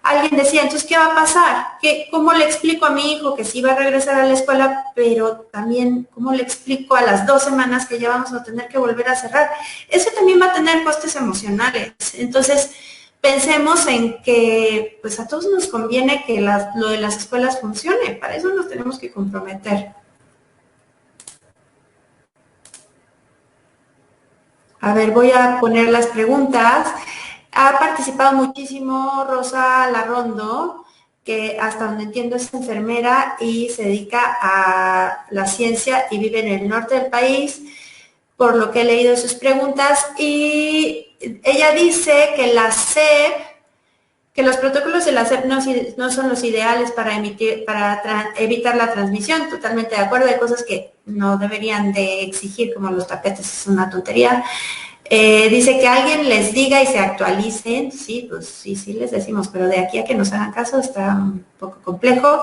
Speaker 1: Alguien decía, entonces, ¿qué va a pasar? ¿Cómo le explico a mi hijo que sí va a regresar a la escuela, pero también cómo le explico a las 2 semanas que ya vamos a tener que volver a cerrar? Eso también va a tener costes emocionales. Entonces, pensemos en que pues a todos nos conviene que lo de las escuelas funcione. Para eso nos tenemos que comprometer. A ver, voy a poner las preguntas. Ha participado muchísimo Rosa Larrondo, que hasta donde entiendo es enfermera y se dedica a la ciencia y vive en el norte del país, por lo que he leído sus preguntas. Y ella dice que la SEP, que los protocolos de la SEP no son los ideales para evitar la transmisión. Totalmente de acuerdo, hay cosas que no deberían de exigir, como los tapetes, es una tontería. Dice que alguien les diga y se actualicen. Sí, pues sí les decimos, pero de aquí a que nos hagan caso está un poco complejo.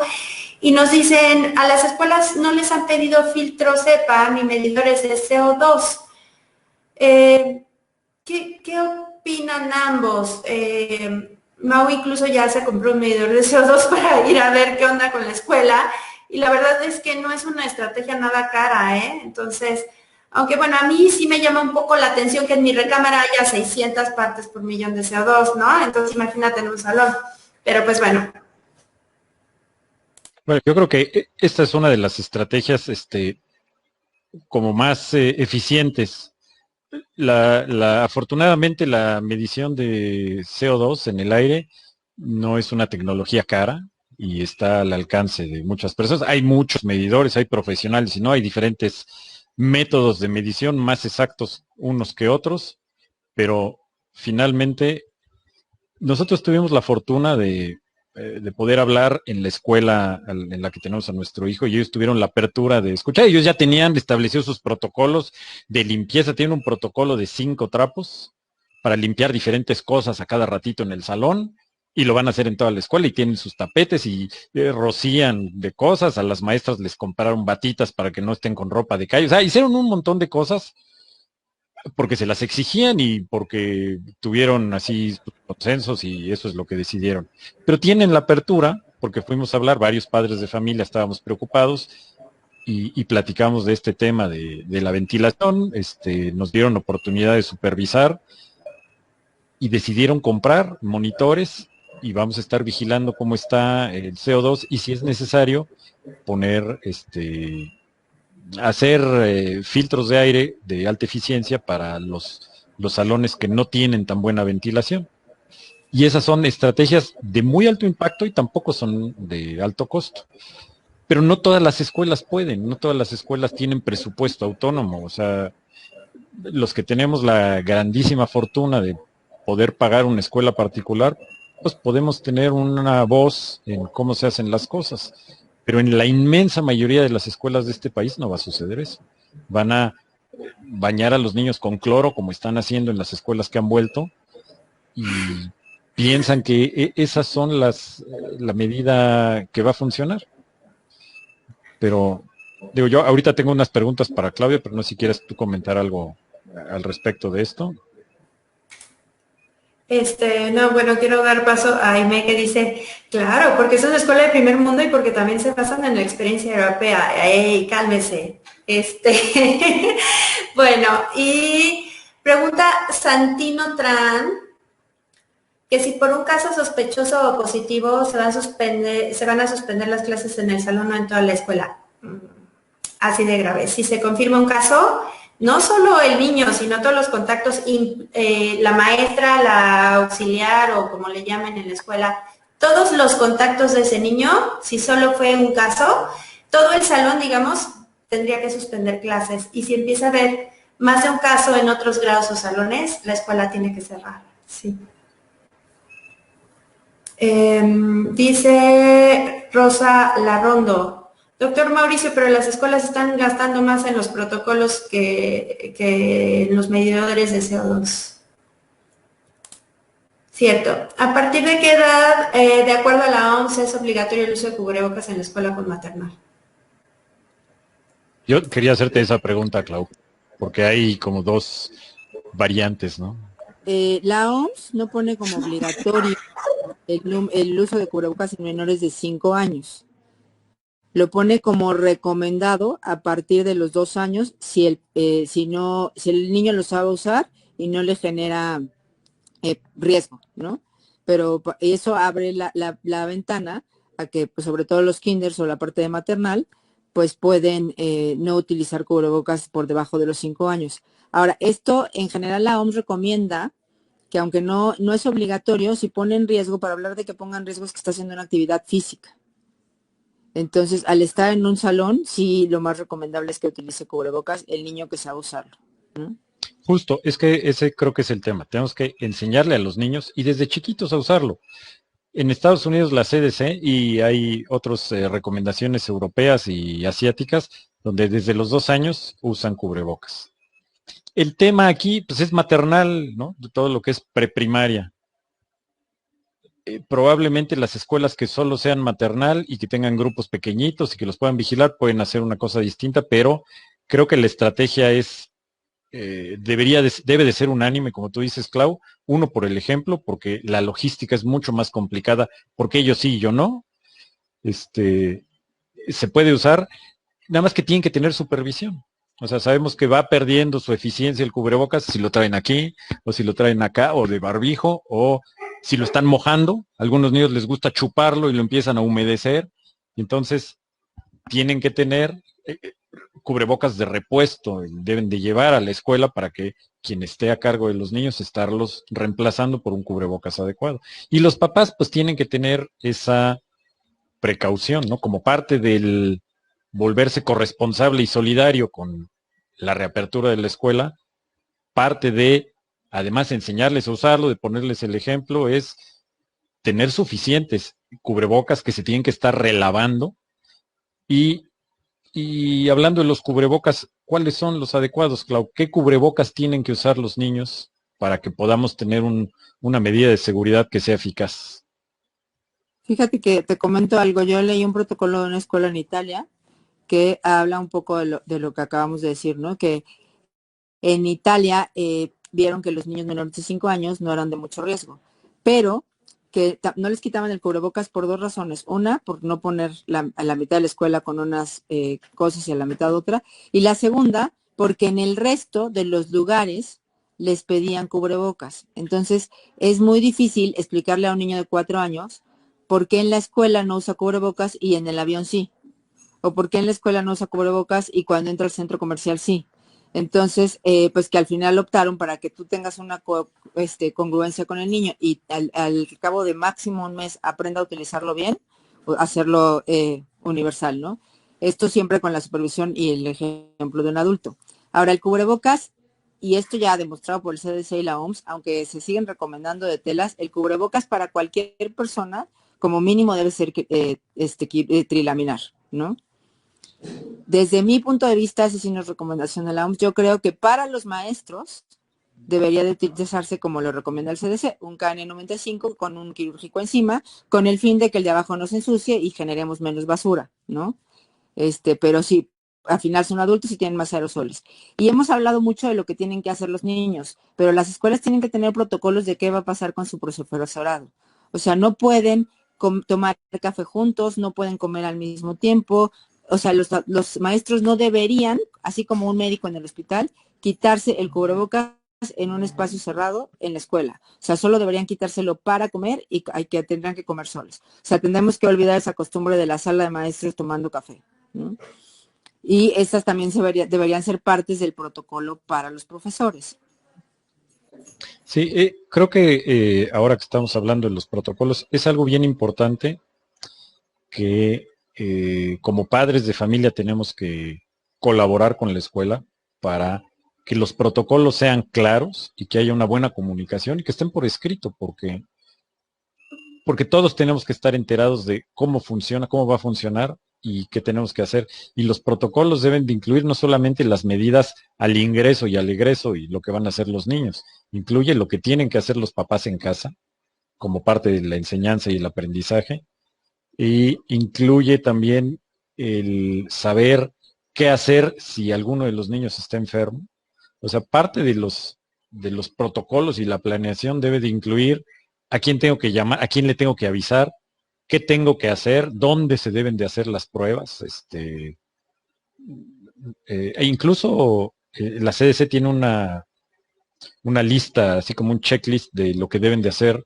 Speaker 1: Y nos dicen, a las escuelas no les han pedido filtros EPA ni medidores de CO2. ¿Qué opinan ambos? Mau incluso ya se compró un medidor de CO2 para ir a ver qué onda con la escuela y la verdad es que no es una estrategia nada cara, ¿eh? Entonces, aunque bueno, a mí sí me llama un poco la atención que en mi recámara haya 600 partes por millón de CO2, ¿no? Entonces imagínate en un salón. Pero pues bueno.
Speaker 2: Bueno, yo creo que esta es una de las estrategias como más eficientes. Afortunadamente la medición de CO2 en el aire no es una tecnología cara y está al alcance de muchas personas. Hay muchos medidores, hay profesionales y no, hay diferentes métodos de medición más exactos unos que otros, pero finalmente nosotros tuvimos la fortuna de poder hablar en la escuela en la que tenemos a nuestro hijo y ellos tuvieron la apertura de escuchar. Ellos ya tenían establecidos sus protocolos de limpieza, tienen un protocolo de 5 trapos para limpiar diferentes cosas a cada ratito en el salón y lo van a hacer en toda la escuela y tienen sus tapetes y rocían de cosas, a las maestras les compraron batitas para que no estén con ropa de calle, o sea, hicieron un montón de cosas porque se las exigían y porque tuvieron así consensos y eso es lo que decidieron. Pero tienen la apertura, porque fuimos a hablar, varios padres de familia estábamos preocupados y platicamos de este tema de la ventilación, nos dieron oportunidad de supervisar y decidieron comprar monitores y vamos a estar vigilando cómo está el CO2 y si es necesario poner hacer filtros de aire de alta eficiencia para los salones que no tienen tan buena ventilación. Y esas son estrategias de muy alto impacto y tampoco son de alto costo. Pero no todas las escuelas pueden, no todas las escuelas tienen presupuesto autónomo. O sea, los que tenemos la grandísima fortuna de poder pagar una escuela particular, pues podemos tener una voz en cómo se hacen las cosas. Pero en la inmensa mayoría de las escuelas de este país no va a suceder eso. Van a bañar a los niños con cloro, como están haciendo en las escuelas que han vuelto, y piensan que esas son la medida que va a funcionar. Pero, digo, yo ahorita tengo unas preguntas para Claudia, pero no sé si quieres tú comentar algo al respecto de esto.
Speaker 1: No, bueno, quiero dar paso a Aime que dice, claro, porque es una escuela de primer mundo y porque también se basan en la experiencia europea. ¡Ey, cálmese! Bueno, y pregunta Santino Tran, que si por un caso sospechoso o positivo se van a suspender las clases en el salón o en toda la escuela. Así de grave. Si se confirma un caso, no solo el niño, sino todos los contactos, la maestra, la auxiliar o como le llamen en la escuela, todos los contactos de ese niño, si solo fue un caso, todo el salón, digamos, tendría que suspender clases. Y si empieza a haber más de un caso en otros grados o salones, la escuela tiene que cerrar. Sí. Dice Rosa Larrondo, doctor Mauricio, pero las escuelas están gastando más en los protocolos que en los medidores de CO2. Cierto. ¿A partir de qué edad, de acuerdo a la OMS, es obligatorio el uso de cubrebocas en la escuela con maternal?
Speaker 2: Yo quería hacerte esa pregunta, Clau, porque hay como dos variantes, ¿no?
Speaker 3: La OMS no pone como obligatorio el uso de cubrebocas en menores de 5 años. Lo pone como recomendado a partir de los 2 años si el niño lo sabe usar y no le genera riesgo, ¿no? Pero eso abre la ventana a que, pues, sobre todo los kinders o la parte de maternal, pues pueden no utilizar cubrebocas por debajo de los 5 años. Ahora, esto en general la OMS recomienda que aunque no es obligatorio, si pone en riesgo, para hablar de que ponga en riesgo es que está haciendo una actividad física. Entonces, al estar en un salón, sí, lo más recomendable es que utilice cubrebocas el niño que sabe usarlo, ¿no?
Speaker 2: Justo, es que ese creo que es el tema. Tenemos que enseñarle a los niños y desde chiquitos a usarlo. En Estados Unidos la CDC y hay otras recomendaciones europeas y asiáticas donde desde los 2 años usan cubrebocas. El tema aquí pues es maternal, ¿no? De todo lo que es preprimaria. Probablemente las escuelas que solo sean maternal y que tengan grupos pequeñitos y que los puedan vigilar pueden hacer una cosa distinta, pero creo que la estrategia es debe de ser unánime, como tú dices, Clau, uno por el ejemplo, porque la logística es mucho más complicada, porque ellos sí y yo no. Se puede usar, nada más que tienen que tener supervisión. O sea, sabemos que va perdiendo su eficiencia el cubrebocas si lo traen aquí, o si lo traen acá, o de barbijo, o si lo están mojando. A algunos niños les gusta chuparlo y lo empiezan a humedecer. Entonces, tienen que tener cubrebocas de repuesto, deben de llevar a la escuela para que quien esté a cargo de los niños estarlos reemplazando por un cubrebocas adecuado. Y los papás pues tienen que tener esa precaución, ¿no? Como parte del volverse corresponsable y solidario con la reapertura de la escuela, parte de, además, enseñarles a usarlo, de ponerles el ejemplo, es tener suficientes cubrebocas que se tienen que estar relavando. Y hablando de los cubrebocas, ¿cuáles son los adecuados, Clau? ¿Qué cubrebocas tienen que usar los niños para que podamos tener una medida de seguridad que sea eficaz?
Speaker 3: Fíjate que te comento algo. Yo leí un protocolo de una escuela en Italia que habla un poco de lo que acabamos de decir, ¿no? Que en Italia vieron que los niños menores de 5 años no eran de mucho riesgo, pero que no les quitaban el cubrebocas por dos razones. Una, por no poner a la mitad de la escuela con unas cosas y a la mitad otra. Y la segunda, porque en el resto de los lugares les pedían cubrebocas. Entonces, es muy difícil explicarle a un niño de 4 años por qué en la escuela no usa cubrebocas y en el avión sí. O por qué en la escuela no usa cubrebocas y cuando entra al centro comercial sí. Entonces, pues que al final optaron para que tú tengas una congruencia con el niño y al cabo de máximo un mes aprenda a utilizarlo bien, o hacerlo universal, ¿no? Esto siempre con la supervisión y el ejemplo de un adulto. Ahora, el cubrebocas, y esto ya demostrado por el CDC y la OMS, aunque se siguen recomendando de telas, el cubrebocas para cualquier persona, como mínimo debe ser trilaminar, ¿no? Desde mi punto de vista, esa sí no es recomendación de la OMS, yo creo que para los maestros debería de utilizarse como lo recomienda el CDC, un KN95 con un quirúrgico encima, con el fin de que el de abajo no se ensucie y generemos menos basura, ¿no? Pero sí, al final son adultos y tienen más aerosoles. Y hemos hablado mucho de lo que tienen que hacer los niños, pero las escuelas tienen que tener protocolos de qué va a pasar con su profesorado. O sea, no pueden tomar café juntos, no pueden comer al mismo tiempo. O sea, los maestros no deberían, así como un médico en el hospital, quitarse el cubrebocas en un espacio cerrado en la escuela. O sea, solo deberían quitárselo para comer y tendrán que comer solos. O sea, tendremos que olvidar esa costumbre de la sala de maestros tomando café, ¿no? Y estas también deberían ser partes del protocolo para los profesores.
Speaker 2: Sí, creo que ahora que estamos hablando de los protocolos, es algo bien importante que como padres de familia tenemos que colaborar con la escuela para que los protocolos sean claros y que haya una buena comunicación y que estén por escrito, porque todos tenemos que estar enterados de cómo funciona, cómo va a funcionar y qué tenemos que hacer. Y los protocolos deben de incluir no solamente las medidas al ingreso y al egreso y lo que van a hacer los niños, incluye lo que tienen que hacer los papás en casa como parte de la enseñanza y el aprendizaje, y incluye también el saber qué hacer si alguno de los niños está enfermo. O sea, parte de los protocolos y la planeación debe de incluir a quién tengo que llamar, a quién le tengo que avisar, qué tengo que hacer, dónde se deben de hacer las pruebas, e incluso la CDC tiene una lista, así como un checklist de lo que deben de hacer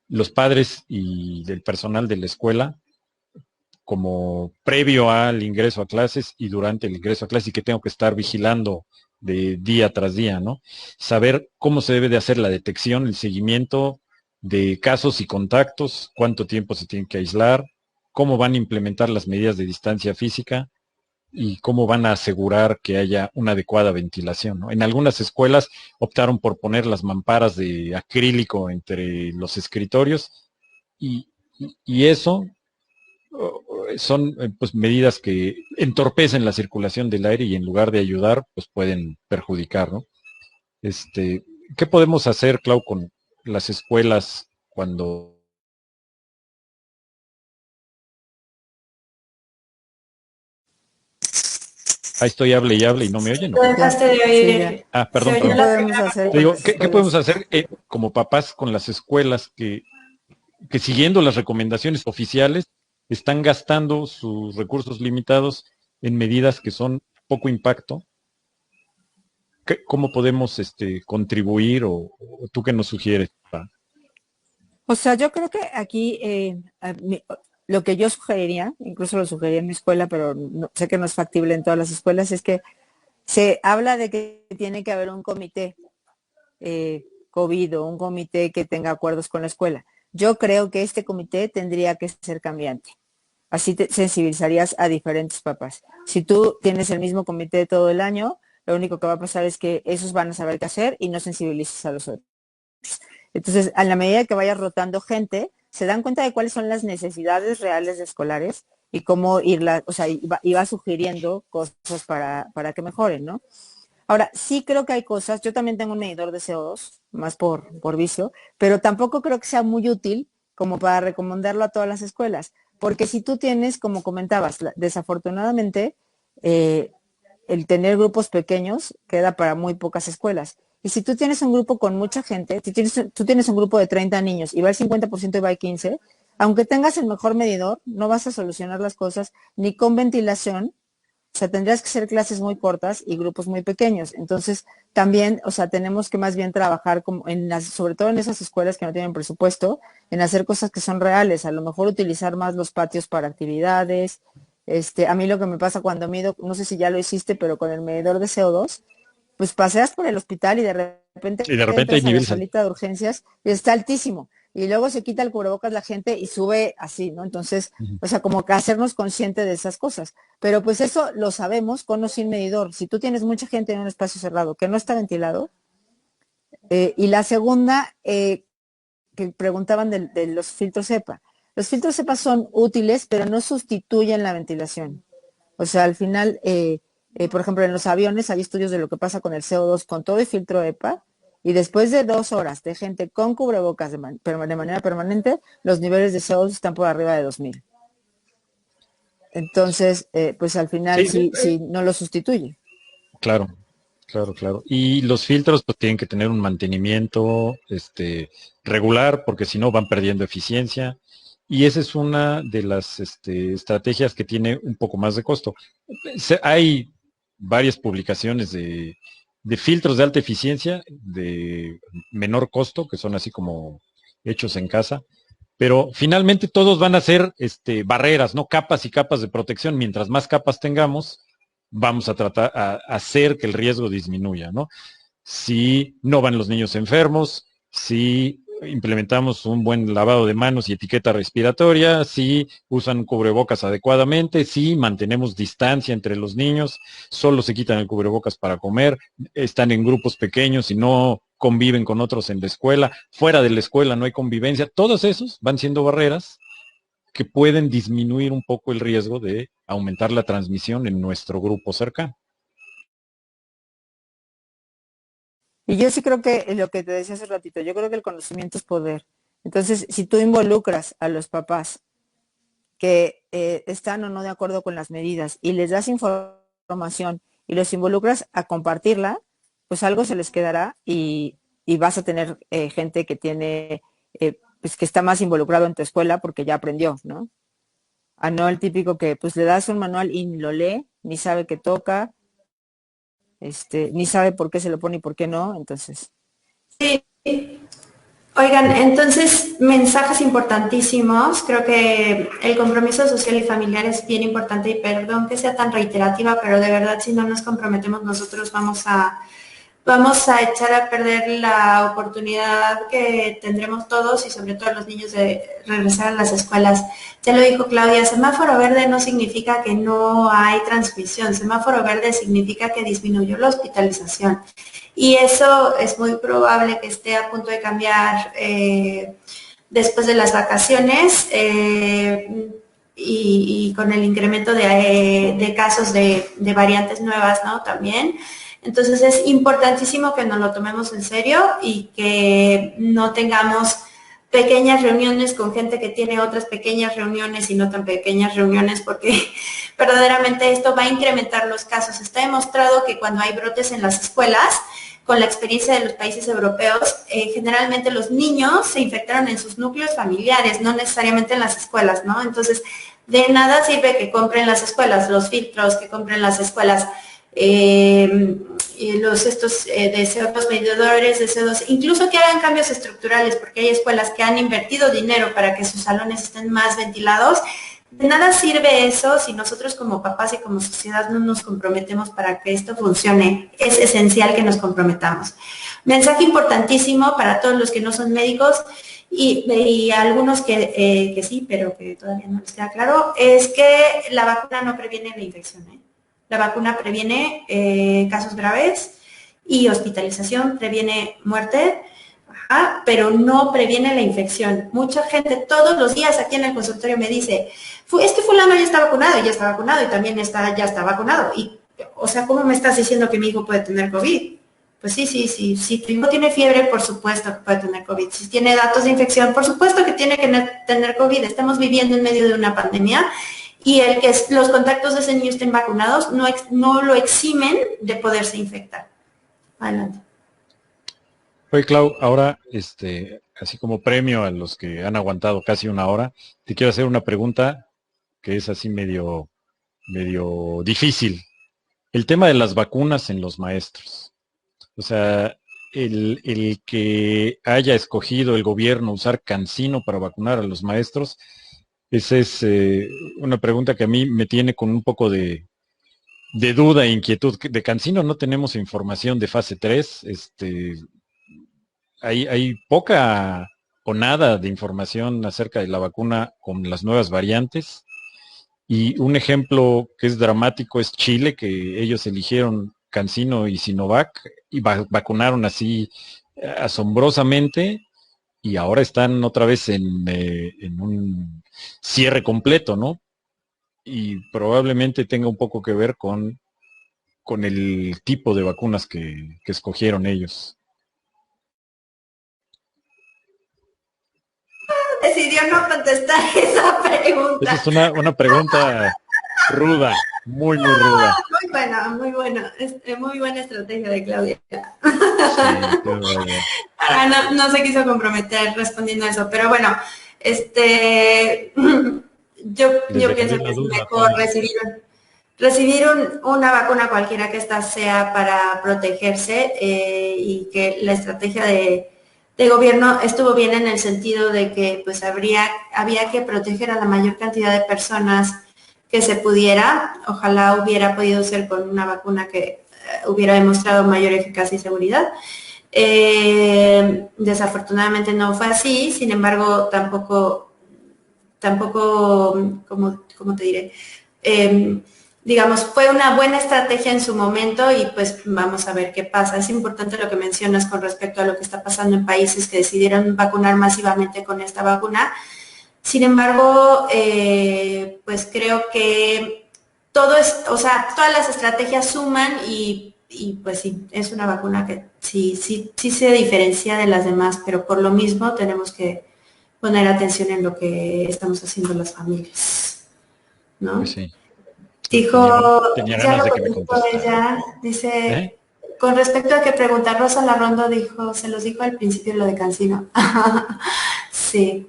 Speaker 2: los padres y del personal de la escuela como previo al ingreso a clases y durante el ingreso a clases y que tengo que estar vigilando de día tras día, ¿no? Saber cómo se debe de hacer la detección, el seguimiento de casos y contactos, cuánto tiempo se tienen que aislar, cómo van a implementar las medidas de distancia física y cómo van a asegurar que haya una adecuada ventilación, ¿no? En algunas escuelas optaron por poner las mamparas de acrílico entre los escritorios y eso son pues medidas que entorpecen la circulación del aire y en lugar de ayudar, pues pueden perjudicar, ¿no? Este, ¿Qué podemos hacer, Clau, con las escuelas cuando Ahí estoy, hable y no me oyen, ¿no?
Speaker 1: Lo dejaste de oír.
Speaker 2: Perdón,
Speaker 1: Se
Speaker 2: perdón.
Speaker 1: oyó la
Speaker 3: podemos
Speaker 1: primera
Speaker 3: hacer?
Speaker 2: Te digo, ¿qué podemos hacer como papás con las escuelas que siguiendo las recomendaciones oficiales están gastando sus recursos limitados en medidas que son poco impacto? ¿Cómo podemos contribuir o tú qué nos sugieres?
Speaker 3: O sea, yo creo que aquí lo que yo sugeriría, incluso lo sugerí en mi escuela, pero sé que no es factible en todas las escuelas, es que se habla de que tiene que haber un comité COVID o un comité que tenga acuerdos con la escuela. Yo creo que este comité tendría que ser cambiante. Así te sensibilizarías a diferentes papás. Si tú tienes el mismo comité todo el año, lo único que va a pasar es que esos van a saber qué hacer y no sensibilizas a los otros. Entonces, a la medida que vayas rotando gente, se dan cuenta de cuáles son las necesidades reales de escolares y cómo irla, o sea, iba sugiriendo cosas para que mejoren, ¿no? Ahora, sí creo que hay cosas, yo también tengo un medidor de CO2, más por vicio, pero tampoco creo que sea muy útil como para recomendarlo a todas las escuelas, porque si tú tienes, como comentabas, desafortunadamente, el tener grupos pequeños queda para muy pocas escuelas. Y si tú tienes un grupo con mucha gente, si tú tienes un grupo de 30 niños y va el 50% y va el 15%, aunque tengas el mejor medidor, no vas a solucionar las cosas ni con ventilación. O sea, tendrías que ser clases muy cortas y grupos muy pequeños. Entonces, también, o sea, tenemos que más bien trabajar como sobre todo en esas escuelas que no tienen presupuesto, en hacer cosas que son reales. A lo mejor utilizar más los patios para actividades. A mí lo que me pasa cuando mido, no sé si ya lo hiciste, pero con el medidor de CO2, pues paseas por el hospital y de repente
Speaker 2: Y de repente hay
Speaker 3: entras a la
Speaker 2: niveles.
Speaker 3: salita de urgencias y está altísimo. Y luego se quita el cubrebocas la gente y sube así, ¿no? Entonces, o sea, como que hacernos consciente de esas cosas. Pero pues eso lo sabemos con o sin medidor. Si tú tienes mucha gente en un espacio cerrado que no está ventilado, y la segunda, que preguntaban de los filtros EPA. Los filtros EPA son útiles, pero no sustituyen la ventilación. O sea, al final, por ejemplo, en los aviones hay estudios de lo que pasa con el CO2 con todo el filtro EPA, y después de 2 horas de gente con cubrebocas de manera permanente, los niveles de CO2 están por arriba de 2000. Entonces, pues al final sí no lo sustituye.
Speaker 2: Claro, claro. Y los filtros pues tienen que tener un mantenimiento regular, porque si no van perdiendo eficiencia. Y esa es una de las estrategias que tiene un poco más de costo. Hay varias publicaciones de filtros de alta eficiencia, de menor costo, que son así como hechos en casa, pero finalmente todos van a ser barreras, ¿no? Capas y capas de protección. Mientras más capas tengamos, vamos a tratar a hacer que el riesgo disminuya, ¿no? Si no van los niños enfermos, si implementamos un buen lavado de manos y etiqueta respiratoria, si usan cubrebocas adecuadamente, si mantenemos distancia entre los niños, solo se quitan el cubrebocas para comer, están en grupos pequeños y no conviven con otros en la escuela, fuera de la escuela no hay convivencia, todos esos van siendo barreras que pueden disminuir un poco el riesgo de aumentar la transmisión en nuestro grupo cercano.
Speaker 3: Y yo sí creo que lo que te decía hace ratito, yo creo que el conocimiento es poder. Entonces, si tú involucras a los papás que están o no de acuerdo con las medidas y les das información y los involucras a compartirla, pues algo se les quedará y vas a tener gente que tiene, pues que está más involucrado en tu escuela porque ya aprendió, ¿no? A no el típico que pues le das un manual y ni lo lee, ni sabe qué toca, ni sabe por qué se lo pone y por qué no, entonces.
Speaker 1: Sí. Oigan, entonces, mensajes importantísimos. Creo que el compromiso social y familiar es bien importante y perdón que sea tan reiterativa, pero de verdad si no nos comprometemos nosotros vamos a echar a perder la oportunidad que tendremos todos y sobre todo los niños de regresar a las escuelas. Ya lo dijo Claudia, semáforo verde no significa que no hay transmisión, semáforo verde significa que disminuyó la hospitalización. Y eso es muy probable que esté a punto de cambiar después de las vacaciones y con el incremento de casos de variantes nuevas, ¿no? También. Entonces es importantísimo que nos lo tomemos en serio y que no tengamos pequeñas reuniones con gente que tiene otras pequeñas reuniones y no tan pequeñas reuniones, porque verdaderamente esto va a incrementar los casos. Está demostrado que cuando hay brotes en las escuelas, con la experiencia de los países europeos, generalmente los niños se infectaron en sus núcleos familiares, no necesariamente en las escuelas, ¿no? Entonces, de nada sirve que compren las escuelas los filtros, que compren las escuelas de CO2, medidores de CO2, incluso que hagan cambios estructurales, porque hay escuelas que han invertido dinero para que sus salones estén más ventilados. De nada sirve eso si nosotros como papás y como sociedad no nos comprometemos para que esto funcione. Es esencial que nos comprometamos. Mensaje importantísimo para todos los que no son médicos y algunos que sí, pero que todavía no les queda claro, es que la vacuna no previene la infección, ¿eh? La vacuna previene casos graves y hospitalización, previene muerte, pero no previene la infección. Mucha gente todos los días aquí en el consultorio me dice, es que fulano ya está vacunado y también ya está vacunado. Y, o sea, ¿cómo me estás diciendo que mi hijo puede tener COVID? Pues sí. Si tu hijo tiene fiebre, por supuesto que puede tener COVID. Si tiene datos de infección, por supuesto que tiene que tener COVID. Estamos viviendo en medio de una pandemia. Y el que los contactos de ese niño estén vacunados no lo eximen de poderse infectar. Adelante.
Speaker 2: Oye, Clau, ahora, así como premio a los que han aguantado casi una hora, te quiero hacer una pregunta que es así medio difícil. El tema de las vacunas en los maestros. O sea, el que haya escogido el gobierno usar CanSino para vacunar a los maestros, esa es una pregunta que a mí me tiene con un poco de duda e inquietud. De CanSino no tenemos información de fase 3. Hay poca o nada de información acerca de la vacuna con las nuevas variantes. Y un ejemplo que es dramático es Chile, que ellos eligieron CanSino y Sinovac y vacunaron así asombrosamente, y ahora están otra vez en un cierre completo, ¿no? Y probablemente tenga un poco que ver con el tipo de vacunas que escogieron ellos.
Speaker 1: Decidió no contestar esa pregunta.
Speaker 2: Esa es una pregunta ruda, muy ruda.
Speaker 1: Muy buena. Muy buena estrategia de Claudia.
Speaker 2: Sí,
Speaker 1: no se quiso comprometer respondiendo a eso, pero bueno, yo pienso que es mejor recibir una vacuna cualquiera que esta sea para protegerse y que la estrategia de gobierno estuvo bien en el sentido de que pues había que proteger a la mayor cantidad de personas que se pudiera. Ojalá hubiera podido ser con una vacuna que hubiera demostrado mayor eficacia y seguridad. Desafortunadamente no fue así, sin embargo tampoco, ¿cómo te diré? Digamos, fue una buena estrategia en su momento y pues vamos a ver qué pasa. Es importante lo que mencionas con respecto a lo que está pasando en países que decidieron vacunar masivamente con esta vacuna. Sin embargo, pues creo que todas las estrategias suman y pues sí, es una vacuna que sí se diferencia de las demás, pero por lo mismo tenemos que poner atención en lo que estamos haciendo las familias, ¿no?
Speaker 2: Pues sí.
Speaker 1: Dijo,
Speaker 2: tenía ganas de que me contestara.
Speaker 1: Ella, dice, con respecto a que pregunta Rosa Larrondo se los dijo al principio lo de CanSino. Sí.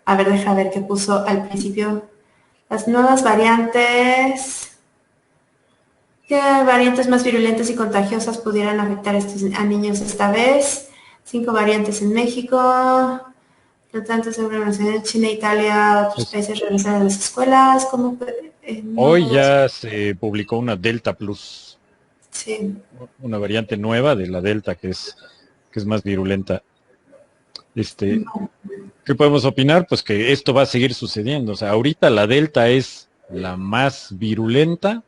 Speaker 1: A ver, deja ver qué puso al principio. Las nuevas variantes. ¿Qué variantes más virulentas y contagiosas pudieran afectar a niños esta vez? 5 variantes en México. Tratantes de China, Italia, otros países regresaron a las escuelas. ¿Cómo
Speaker 2: hoy ya se publicó una Delta Plus.
Speaker 1: Sí.
Speaker 2: Una variante nueva de la Delta que es más virulenta. ¿Qué podemos opinar? Pues que esto va a seguir sucediendo. O sea, ahorita la Delta es la más virulenta,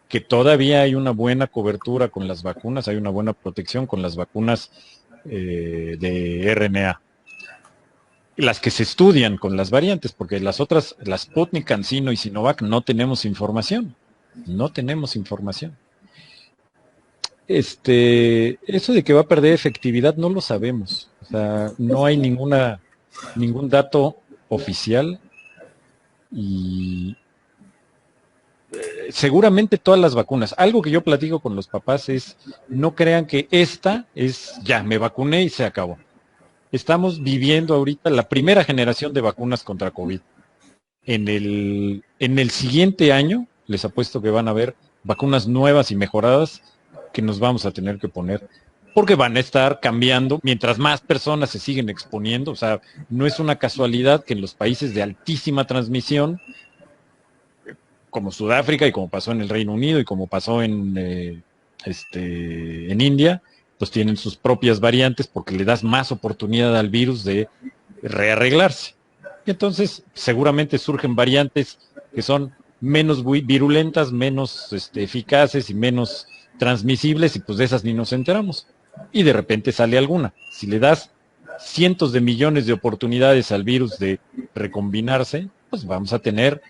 Speaker 2: que todavía hay una buena cobertura con las vacunas, hay una buena protección con las vacunas de RNA. Las que se estudian con las variantes, porque las otras, las Sputnik, CanSino y Sinovac, no tenemos información. No tenemos información. Eso de que va a perder efectividad no lo sabemos. O sea, no hay ninguna ningún dato oficial y seguramente todas las vacunas. Algo que yo platico con los papás es, no crean que esta es, ya, me vacuné y se acabó. Estamos viviendo ahorita la primera generación de vacunas contra COVID. En el siguiente año, les apuesto que van a haber vacunas nuevas y mejoradas que nos vamos a tener que poner, porque van a estar cambiando mientras más personas se siguen exponiendo. O sea, no es una casualidad que en los países de altísima transmisión, como Sudáfrica y como pasó en el Reino Unido y como pasó en India, pues tienen sus propias variantes porque le das más oportunidad al virus de rearreglarse. Y entonces seguramente surgen variantes que son menos virulentas, menos eficaces y menos transmisibles, y pues de esas ni nos enteramos. Y de repente sale alguna. Si le das cientos de millones de oportunidades al virus de recombinarse, pues vamos a tener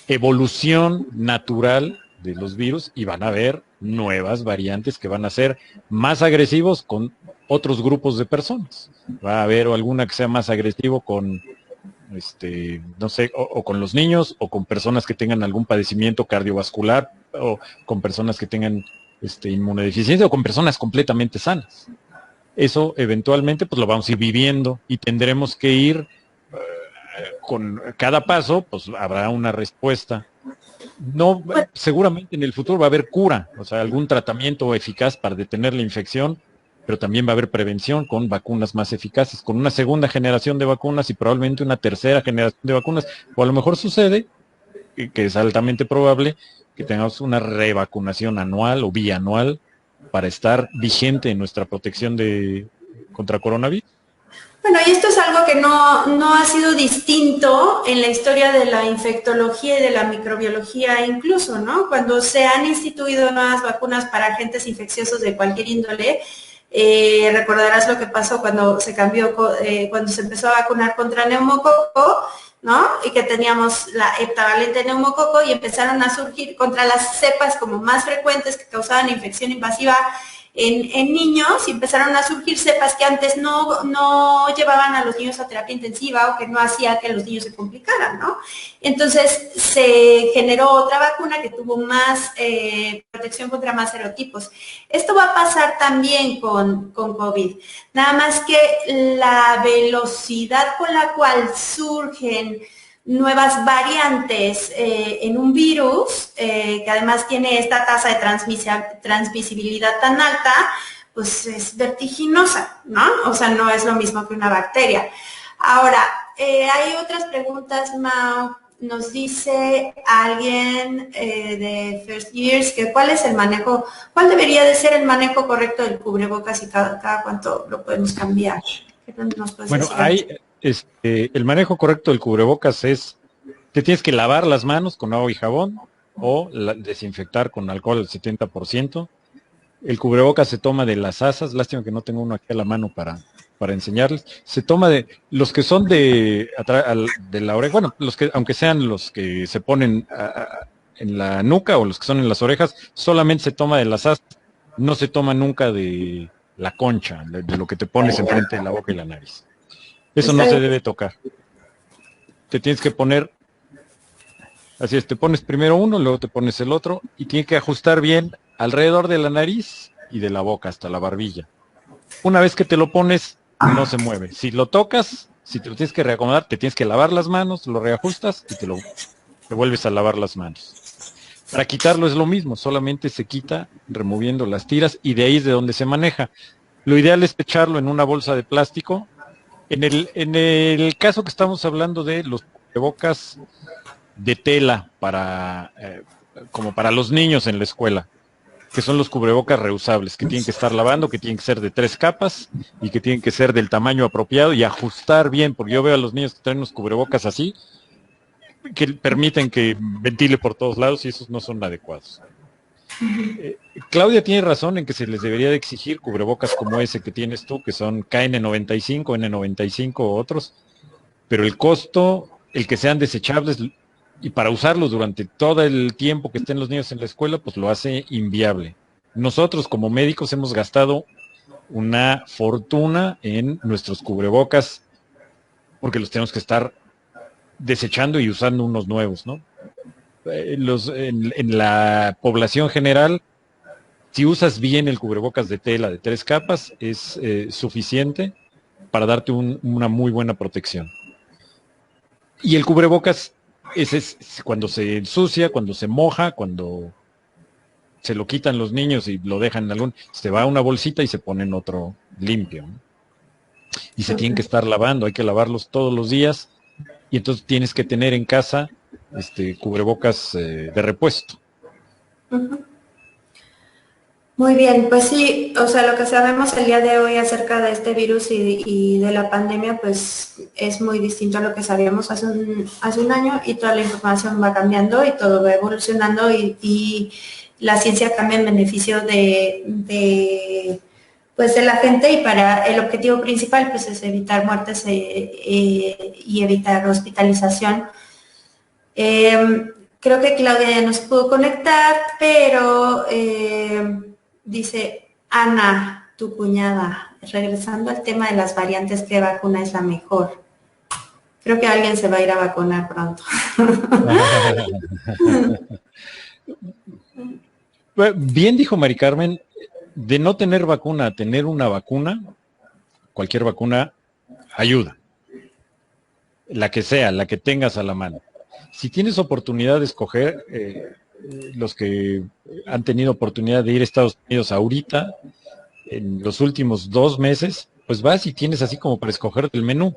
Speaker 2: evolución natural de los virus y van a haber nuevas variantes que van a ser más agresivos con otros grupos de personas. Va a haber alguna que sea más agresivo con no sé, o con los niños, o con personas que tengan algún padecimiento cardiovascular, o con personas que tengan inmunodeficiencia, o con personas completamente sanas. Eso eventualmente pues lo vamos a ir viviendo y tendremos que ir con cada paso, pues habrá una respuesta. No, seguramente en el futuro va a haber cura, o sea, algún tratamiento eficaz para detener la infección, pero también va a haber prevención con vacunas más eficaces, con una segunda generación de vacunas y probablemente una tercera generación de vacunas, o a lo mejor sucede, que es altamente probable, que tengamos una revacunación anual o bianual para estar vigente en nuestra protección contra coronavirus.
Speaker 1: Bueno, y esto es algo que no ha sido distinto en la historia de la infectología y de la microbiología incluso, ¿no? Cuando se han instituido nuevas vacunas para agentes infecciosos de cualquier índole, recordarás lo que pasó cuando se cambió, cuando se empezó a vacunar contra neumococo, ¿no? Y que teníamos la heptavalente neumococo y empezaron a surgir contra las cepas como más frecuentes que causaban infección invasiva en niños, y empezaron a surgir cepas que antes no llevaban a los niños a terapia intensiva o que no hacía que los niños se complicaran, ¿no? Entonces se generó otra vacuna que tuvo más protección contra más serotipos. Esto va a pasar también con COVID, nada más que la velocidad con la cual surgen nuevas variantes en un virus, que además tiene esta tasa de transmisibilidad tan alta, pues es vertiginosa, ¿no? O sea, no es lo mismo que una bacteria. Ahora, hay otras preguntas, Mao. Nos dice alguien de First Years que cuál debería de ser el manejo correcto del cubrebocas y cada cuánto lo podemos cambiar. ¿Qué nos puedes
Speaker 2: decir? Hay el manejo correcto del cubrebocas es, te tienes que lavar las manos con agua y jabón o desinfectar con alcohol al 70%. El cubrebocas se toma de las asas, lástima que no tengo uno aquí a la mano para enseñarles. Se toma de los que son de la oreja, bueno, los que, aunque sean los que se ponen en la nuca o los que son en las orejas, solamente se toma de las asas, no se toma nunca de la concha, de lo que te pones enfrente de la boca y la nariz. Eso no se debe tocar. Te tienes que poner, así es, te pones primero uno, luego te pones el otro, y tienes que ajustar bien alrededor de la nariz y de la boca hasta la barbilla. Una vez que te lo pones, no se mueve. Si lo tocas, si te lo tienes que reacomodar, te tienes que lavar las manos, lo reajustas y te vuelves a lavar las manos. Para quitarlo es lo mismo, solamente se quita removiendo las tiras y de ahí es de donde se maneja. Lo ideal es echarlo en una bolsa de plástico. En el caso que estamos hablando de los cubrebocas de tela como para los niños en la escuela, que son los cubrebocas reusables, que tienen que estar lavando, que tienen que ser de 3 capas y que tienen que ser del tamaño apropiado y ajustar bien, porque yo veo a los niños que traen unos cubrebocas así, que permiten que ventile por todos lados y esos no son adecuados. Claudia tiene razón en que se les debería de exigir cubrebocas como ese que tienes tú, que son KN95, N95 o otros, pero el costo, el que sean desechables y para usarlos durante todo el tiempo que estén los niños en la escuela, pues lo hace inviable. Nosotros como médicos hemos gastado una fortuna en nuestros cubrebocas porque los tenemos que estar desechando y usando unos nuevos, ¿no? En la población general, si usas bien el cubrebocas de tela de 3 capas, es suficiente para darte una muy buena protección. Y el cubrebocas es cuando se ensucia, cuando se moja, cuando se lo quitan los niños y lo dejan en se va a una bolsita y se ponen otro limpio, ¿no? Y se tienen que estar lavando, hay que lavarlos todos los días, y entonces tienes que tener en casa cubrebocas de repuesto.
Speaker 1: Muy bien, pues sí, o sea, lo que sabemos el día de hoy acerca de este virus y de la pandemia, pues es muy distinto a lo que sabíamos hace un año, y toda la información va cambiando y todo va evolucionando, y la ciencia cambia en beneficio de la gente, y para el objetivo principal pues es evitar muertes y evitar hospitalización. Creo que Claudia ya nos pudo conectar, pero dice Ana, tu cuñada, regresando al tema de las variantes, ¿qué vacuna es la mejor? Creo que alguien se va a ir a vacunar pronto.
Speaker 2: Bien dijo Mari Carmen, de no tener vacuna a tener una vacuna, cualquier vacuna ayuda. La que sea, la que tengas a la mano. Si tienes oportunidad de escoger, los que han tenido oportunidad de ir a Estados Unidos ahorita, en los últimos 2 meses, pues vas y tienes así como para escoger del menú.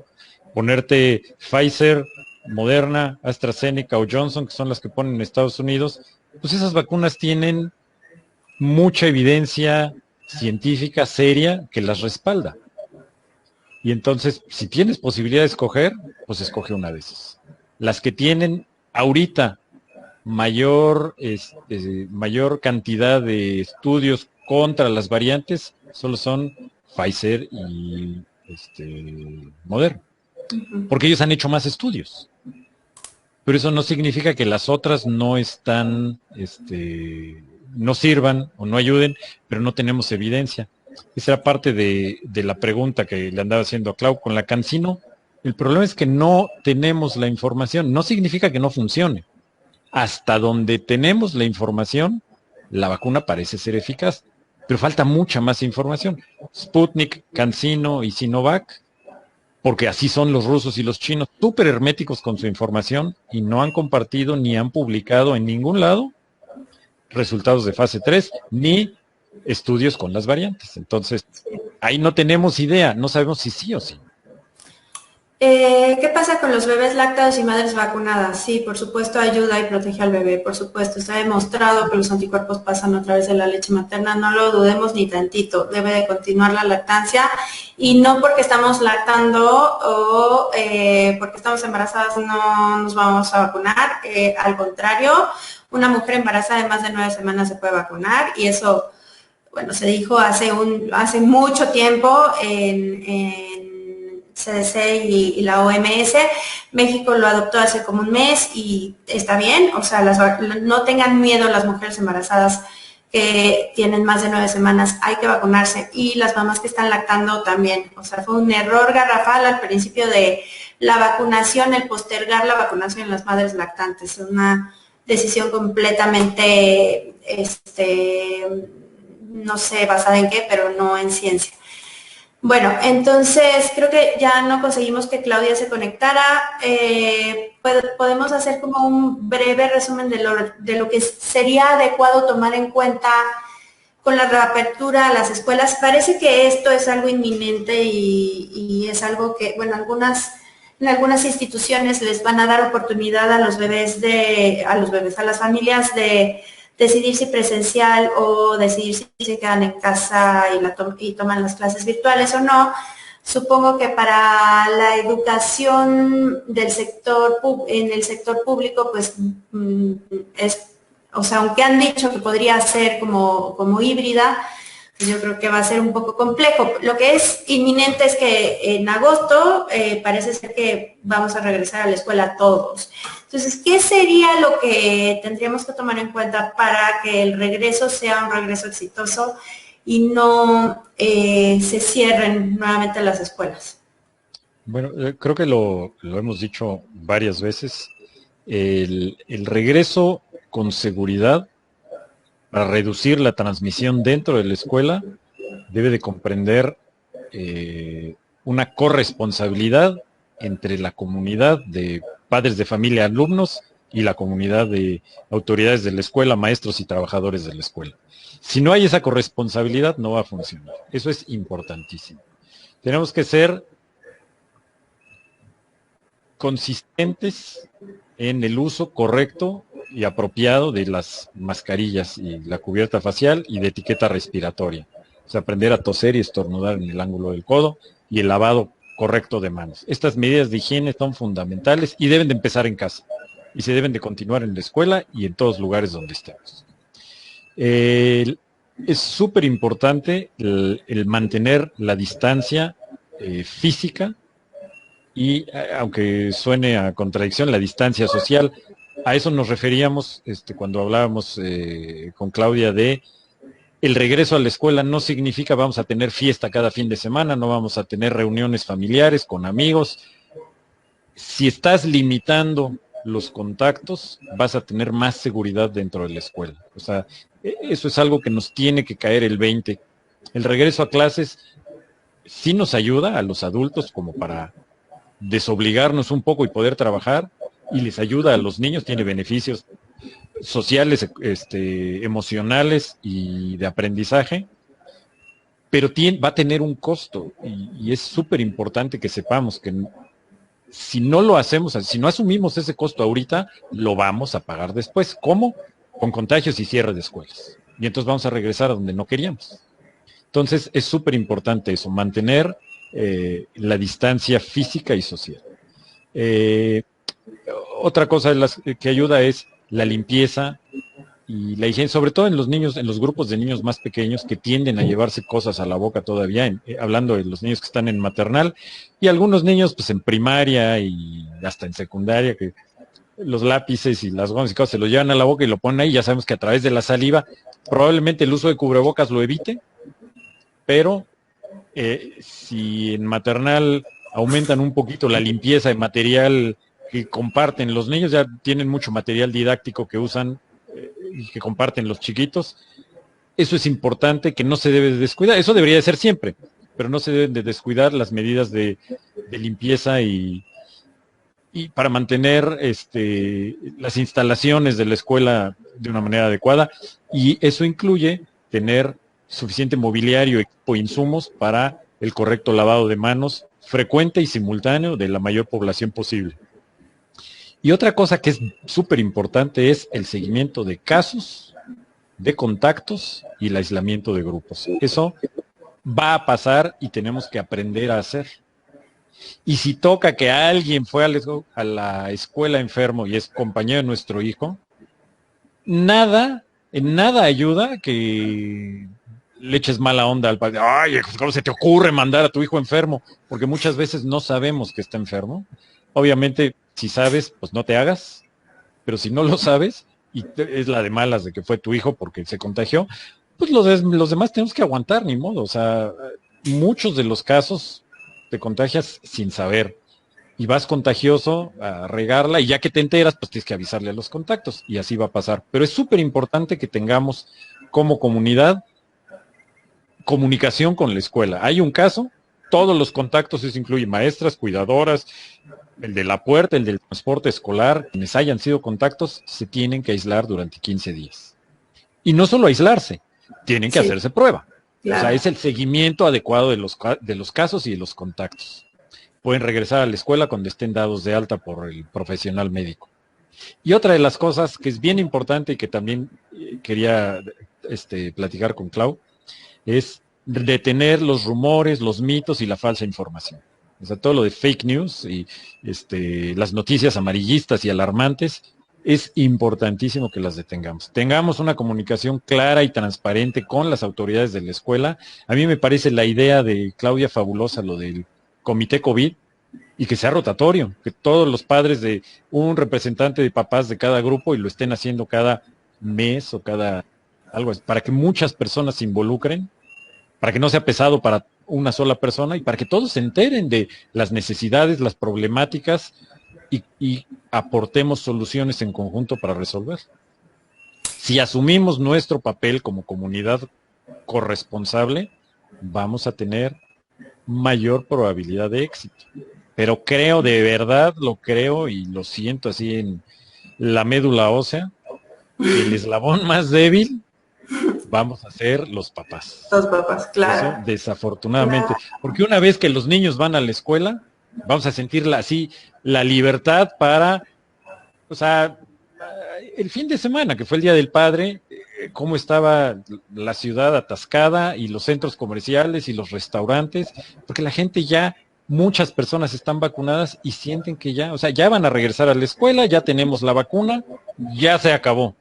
Speaker 2: Ponerte Pfizer, Moderna, AstraZeneca o Johnson, que son las que ponen en Estados Unidos, pues esas vacunas tienen mucha evidencia científica seria que las respalda. Y entonces, si tienes posibilidad de escoger, pues escoge una de esas. Las que tienen ahorita mayor cantidad de estudios contra las variantes solo son Pfizer y Moderna. Porque ellos han hecho más estudios. Pero eso no significa que las otras no están, no sirvan o no ayuden, pero no tenemos evidencia. Esa era parte de la pregunta que le andaba haciendo a Clau con la CanSino. El problema es que no tenemos la información. No significa que no funcione. Hasta donde tenemos la información, la vacuna parece ser eficaz, pero falta mucha más información. Sputnik, CanSino y Sinovac, porque así son los rusos y los chinos, súper herméticos con su información, y no han compartido ni han publicado en ningún lado resultados de fase 3, ni estudios con las variantes. Entonces, ahí no tenemos idea, no sabemos si sí o sí.
Speaker 1: ¿Qué pasa con los bebés lactados y madres vacunadas? Sí, por supuesto ayuda y protege al bebé, por supuesto. Está demostrado que los anticuerpos pasan a través de la leche materna, no lo dudemos ni tantito. Debe de continuar la lactancia, y no porque estamos lactando o porque estamos embarazadas no nos vamos a vacunar. Al contrario, una mujer embarazada de más de 9 semanas se puede vacunar, y eso, bueno, se dijo hace mucho tiempo en CDC y la OMS. México lo adoptó hace como un mes y está bien. O sea, no tengan miedo las mujeres embarazadas que tienen más de 9 semanas, hay que vacunarse, y las mamás que están lactando también. O sea, fue un error garrafal al principio de la vacunación, el postergar la vacunación en las madres lactantes. Es una decisión completamente, no sé basada en qué, pero no en ciencia. Bueno, entonces creo que ya no conseguimos que Claudia se conectara. Podemos hacer como un breve resumen de lo que sería adecuado tomar en cuenta con la reapertura a las escuelas. Parece que esto es algo inminente y es algo que, bueno, en algunas instituciones les van a dar oportunidad a los bebés, a las familias de decidir si presencial o decidir si se quedan en casa y toman las clases virtuales o no. Supongo que para la educación en el sector público, pues o sea, aunque han dicho que podría ser como híbrida, pues yo creo que va a ser un poco complejo. Lo que es inminente es que en agosto parece ser que vamos a regresar a la escuela todos. Entonces, ¿qué sería lo que tendríamos que tomar en cuenta para que el regreso sea un regreso exitoso y no se cierren nuevamente las escuelas?
Speaker 2: Bueno, creo que lo hemos dicho varias veces. El regreso con seguridad para reducir la transmisión dentro de la escuela debe de comprender una corresponsabilidad entre la comunidad de padres de familia, alumnos y la comunidad de autoridades de la escuela, maestros y trabajadores de la escuela. Si no hay esa corresponsabilidad, no va a funcionar. Eso es importantísimo. Tenemos que ser consistentes en el uso correcto y apropiado de las mascarillas y la cubierta facial y de etiqueta respiratoria. O sea, aprender a toser y estornudar en el ángulo del codo y el lavado correcto de manos. Estas medidas de higiene son fundamentales y deben de empezar en casa y se deben de continuar en la escuela y en todos los lugares donde estemos. Es súper importante el mantener la distancia física y, aunque suene a contradicción, la distancia social. A eso nos referíamos cuando hablábamos con Claudia de el regreso a la escuela. No significa vamos a tener fiesta cada fin de semana, no vamos a tener reuniones familiares con amigos. Si estás limitando los contactos, vas a tener más seguridad dentro de la escuela. O sea, eso es algo que nos tiene que caer el 20. El regreso a clases sí nos ayuda a los adultos como para desobligarnos un poco y poder trabajar, y les ayuda a los niños, tiene beneficios sociales, emocionales y de aprendizaje, pero va a tener un costo y es súper importante que sepamos que si no lo hacemos, si no asumimos ese costo ahorita, lo vamos a pagar después. ¿Cómo? Con contagios y cierre de escuelas. Y entonces vamos a regresar a donde no queríamos. Entonces es súper importante eso, mantener la distancia física y social. Otra cosa que ayuda es la limpieza y la higiene, sobre todo en los niños, en los grupos de niños más pequeños que tienden a llevarse cosas a la boca todavía, hablando de los niños que están en maternal y algunos niños pues en primaria y hasta en secundaria, que los lápices y las gomas y cosas se los llevan a la boca y lo ponen ahí. Ya sabemos que a través de la saliva probablemente el uso de cubrebocas lo evite, pero si en maternal aumentan un poquito la limpieza de material que comparten los niños, ya tienen mucho material didáctico que usan y que comparten los chiquitos. Eso es importante, que no se debe de descuidar. Eso debería de ser siempre, pero no se deben de descuidar las medidas de limpieza y para mantener las instalaciones de la escuela de una manera adecuada. Y eso incluye tener suficiente mobiliario o insumos para el correcto lavado de manos frecuente y simultáneo de la mayor población posible. Y otra cosa que es súper importante es el seguimiento de casos, de contactos y el aislamiento de grupos. Eso va a pasar y tenemos que aprender a hacer. Y si toca que alguien fue a la escuela enfermo y es compañero de nuestro hijo, en nada ayuda que le eches mala onda al padre. Ay, ¿cómo se te ocurre mandar a tu hijo enfermo? Porque muchas veces no sabemos que está enfermo. Obviamente, si sabes, pues no te hagas, pero si no lo sabes, y es la de malas de que fue tu hijo porque se contagió, pues los demás tenemos que aguantar, ni modo. O sea, muchos de los casos te contagias sin saber y vas contagioso a regarla y ya que te enteras, pues tienes que avisarle a los contactos y así va a pasar. Pero es súper importante que tengamos como comunidad comunicación con la escuela. Hay un caso, todos los contactos, eso incluye maestras, cuidadoras, el de la puerta, el del transporte escolar, quienes hayan sido contactos, se tienen que aislar durante 15 días. Y no solo aislarse, tienen que hacerse prueba. Claro. O sea, es el seguimiento adecuado de los casos y de los contactos. Pueden regresar a la escuela cuando estén dados de alta por el profesional médico. Y otra de las cosas que es bien importante y que también quería platicar con Clau, es detener los rumores, los mitos y la falsa información. O sea, todo lo de fake news y las noticias amarillistas y alarmantes, es importantísimo que las detengamos. Tengamos una comunicación clara y transparente con las autoridades de la escuela. A mí me parece la idea de Claudia fabulosa, lo del comité COVID, y que sea rotatorio, que todos los padres de un representante de papás de cada grupo y lo estén haciendo cada mes o cada algo, para que muchas personas se involucren, para que no sea pesado para una sola persona y para que todos se enteren de las necesidades, las problemáticas y aportemos soluciones en conjunto para resolver. Si asumimos nuestro papel como comunidad corresponsable, vamos a tener mayor probabilidad de éxito. Pero creo, de verdad, lo creo y lo siento así en la médula ósea, que el eslabón más débil vamos a ser los papás.
Speaker 1: Los papás, claro.
Speaker 2: Eso, desafortunadamente. Porque una vez que los niños van a la escuela, vamos a sentir así la libertad para, o sea, el fin de semana, que fue el Día del Padre, cómo estaba la ciudad atascada y los centros comerciales y los restaurantes, porque la gente ya, muchas personas están vacunadas y sienten que ya, o sea, ya van a regresar a la escuela, ya tenemos la vacuna, ya se acabó.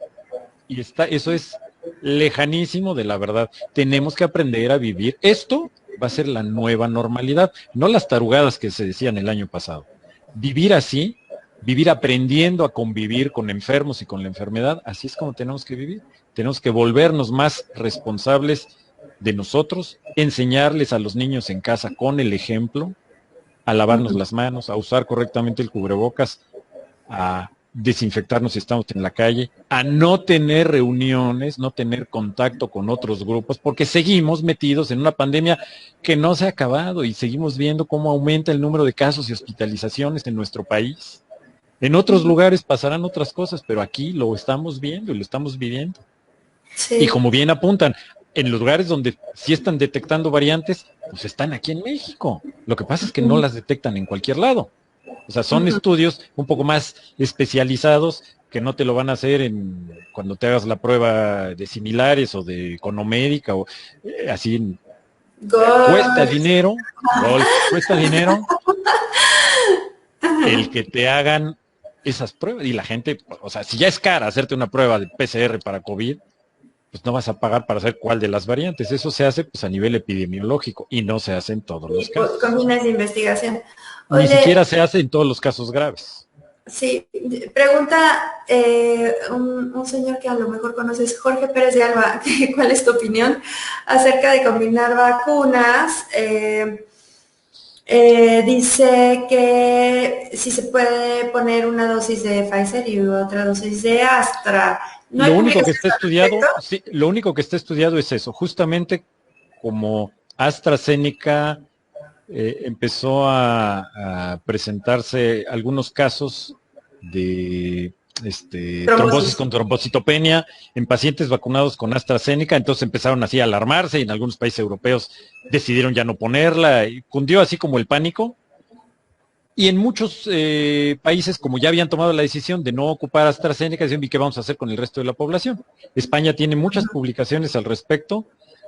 Speaker 2: Y eso es lejanísimo de la verdad. Tenemos que aprender a vivir. Esto va a ser la nueva normalidad, no las tarugadas que se decían el año pasado. Vivir así, vivir aprendiendo a convivir con enfermos y con la enfermedad, así es como tenemos que vivir. Tenemos que volvernos más responsables de nosotros, enseñarles a los niños en casa con el ejemplo, a lavarnos las manos, a usar correctamente el cubrebocas, a desinfectarnos si estamos en la calle, a no tener reuniones, no tener contacto con otros grupos, porque seguimos metidos en una pandemia que no se ha acabado y seguimos viendo cómo aumenta el número de casos y hospitalizaciones en nuestro país. En otros lugares pasarán otras cosas, pero aquí lo estamos viendo y lo estamos viviendo. Sí. Y como bien apuntan, en los lugares donde sí están detectando variantes, pues están aquí en México. Lo que pasa es que no las detectan en cualquier lado. O sea, son estudios un poco más especializados que no te lo van a hacer cuando te hagas la prueba de similares o de economédica o así. Cuesta dinero, cuesta dinero el que te hagan esas pruebas. Y la gente, o sea, si ya es cara hacerte una prueba de PCR para COVID, pues no vas a pagar para saber cuál de las variantes. Eso se hace pues a nivel epidemiológico y no se hace en todos los casos.
Speaker 1: Con fines de investigación.
Speaker 2: Ni siquiera se hace en todos los casos graves.
Speaker 1: Sí, pregunta un señor que a lo mejor conoces, Jorge Pérez de Alba, ¿cuál es tu opinión acerca de combinar vacunas? Dice que si se puede poner una dosis de Pfizer y otra dosis de Astra.
Speaker 2: ¿No lo único que está estudiado, sí, lo único que está estudiado es eso, justamente como AstraZeneca empezó a presentarse algunos casos de trombosis con trombocitopenia en pacientes vacunados con AstraZeneca, entonces empezaron así a alarmarse y en algunos países europeos decidieron ya no ponerla, y cundió así como el pánico. Y en muchos países, como ya habían tomado la decisión de no ocupar AstraZeneca, decían, ¿y qué vamos a hacer con el resto de la población? España tiene muchas publicaciones al respecto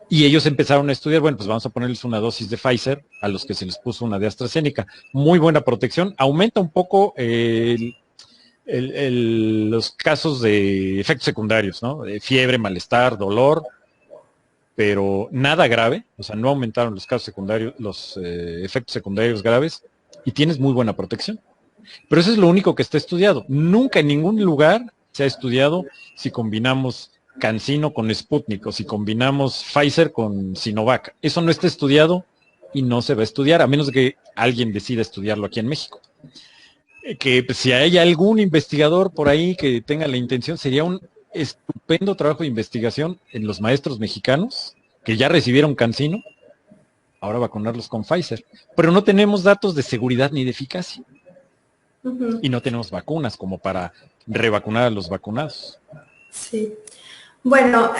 Speaker 2: y ellos empezaron a estudiar, bueno, pues vamos a ponerles una dosis de Pfizer a los que se les puso una de AstraZeneca. Muy buena protección, aumenta un poco los casos de efectos secundarios, ¿no? De fiebre, malestar, dolor, pero nada grave, o sea, no aumentaron los casos secundarios, los efectos secundarios graves, y tienes muy buena protección. Pero eso es lo único que está estudiado. Nunca en ningún lugar se ha estudiado si combinamos CanSino con Sputnik o si combinamos Pfizer con Sinovac. Eso no está estudiado y no se va a estudiar, a menos de que alguien decida estudiarlo aquí en México. Que pues, si hay algún investigador por ahí que tenga la intención, sería un estupendo trabajo de investigación en los maestros mexicanos que ya recibieron CanSino, ahora vacunarlos con Pfizer. Pero no tenemos datos de seguridad ni de eficacia. Y no tenemos vacunas como para revacunar a los vacunados.
Speaker 1: Sí. Bueno,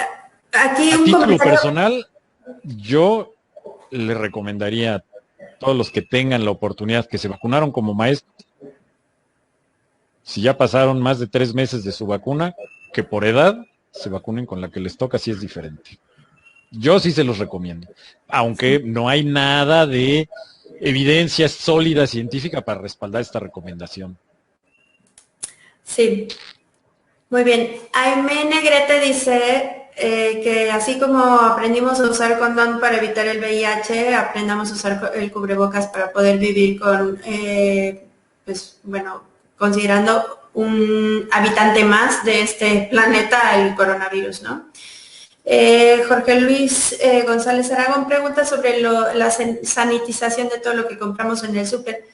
Speaker 1: aquí
Speaker 2: a título personal, yo le recomendaría a todos los que tengan la oportunidad, que se vacunaron como maestros, si ya pasaron más de 3 meses de su vacuna, que por edad se vacunen con la que les toca, si es diferente. Yo sí se los recomiendo, aunque no hay nada de evidencia sólida científica para respaldar esta recomendación.
Speaker 1: Sí, muy bien. Aime Negrete dice que así como aprendimos a usar condón para evitar el VIH, aprendamos a usar el cubrebocas para poder vivir con, pues bueno, considerando un habitante más de este planeta, el coronavirus, ¿no? Jorge Luis González Aragón pregunta sobre la sanitización de todo lo que compramos en el súper.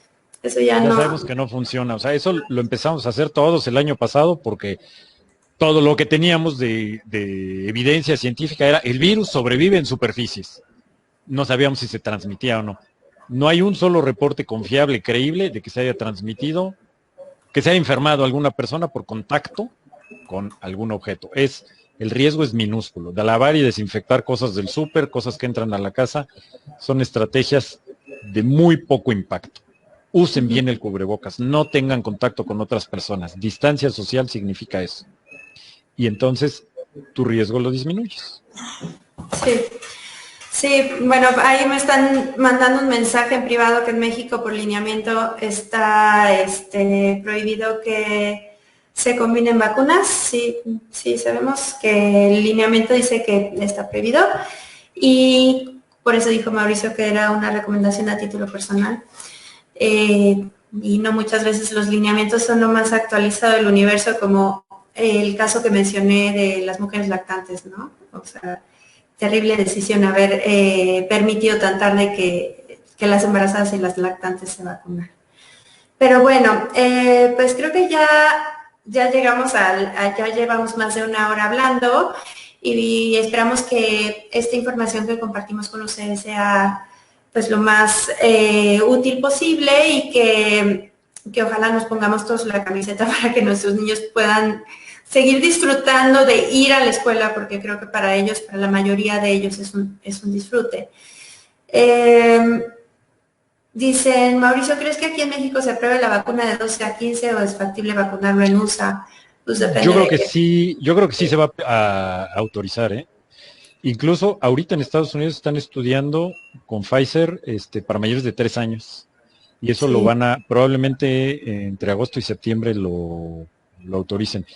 Speaker 1: Eso ya no...
Speaker 2: sabemos que no funciona. O sea, eso lo empezamos a hacer todos el año pasado porque todo lo que teníamos de evidencia científica era el virus sobrevive en superficies. No sabíamos si se transmitía o no. No hay un solo reporte confiable, creíble, de que se haya transmitido, que se haya enfermado alguna persona por contacto con algún objeto. El riesgo es minúsculo. De lavar y desinfectar cosas del súper, cosas que entran a la casa, son estrategias de muy poco impacto. Usen bien el cubrebocas, no tengan contacto con otras personas. Distancia social significa eso. Y entonces tu riesgo lo disminuyes.
Speaker 1: Sí. Sí, bueno, ahí me están mandando un mensaje en privado que en México por lineamiento está prohibido que se combinen vacunas. Sí, sabemos que el lineamiento dice que está prohibido y por eso dijo Mauricio que era una recomendación a título personal. Y no muchas veces los lineamientos son lo más actualizado del universo, como el caso que mencioné de las mujeres lactantes, ¿no? O sea, terrible decisión haber permitido tan tarde que las embarazadas y las lactantes se vacunaran. Pero bueno, pues creo que ya llegamos ya llevamos más de una hora hablando y esperamos que esta información que compartimos con ustedes sea pues lo más útil posible y que ojalá nos pongamos todos la camiseta para que nuestros niños puedan seguir disfrutando de ir a la escuela, porque creo que para ellos, para la mayoría de ellos es un disfrute. Dicen, Mauricio, ¿crees que aquí en México se apruebe la vacuna de 12 a 15 o es factible vacunarlo en USA? Pues depende.
Speaker 2: Yo creo que sí se va a autorizar, ¿eh? Incluso ahorita en Estados Unidos están estudiando con Pfizer para mayores de 3 años. Y eso lo van a, probablemente entre agosto y septiembre lo autoricen.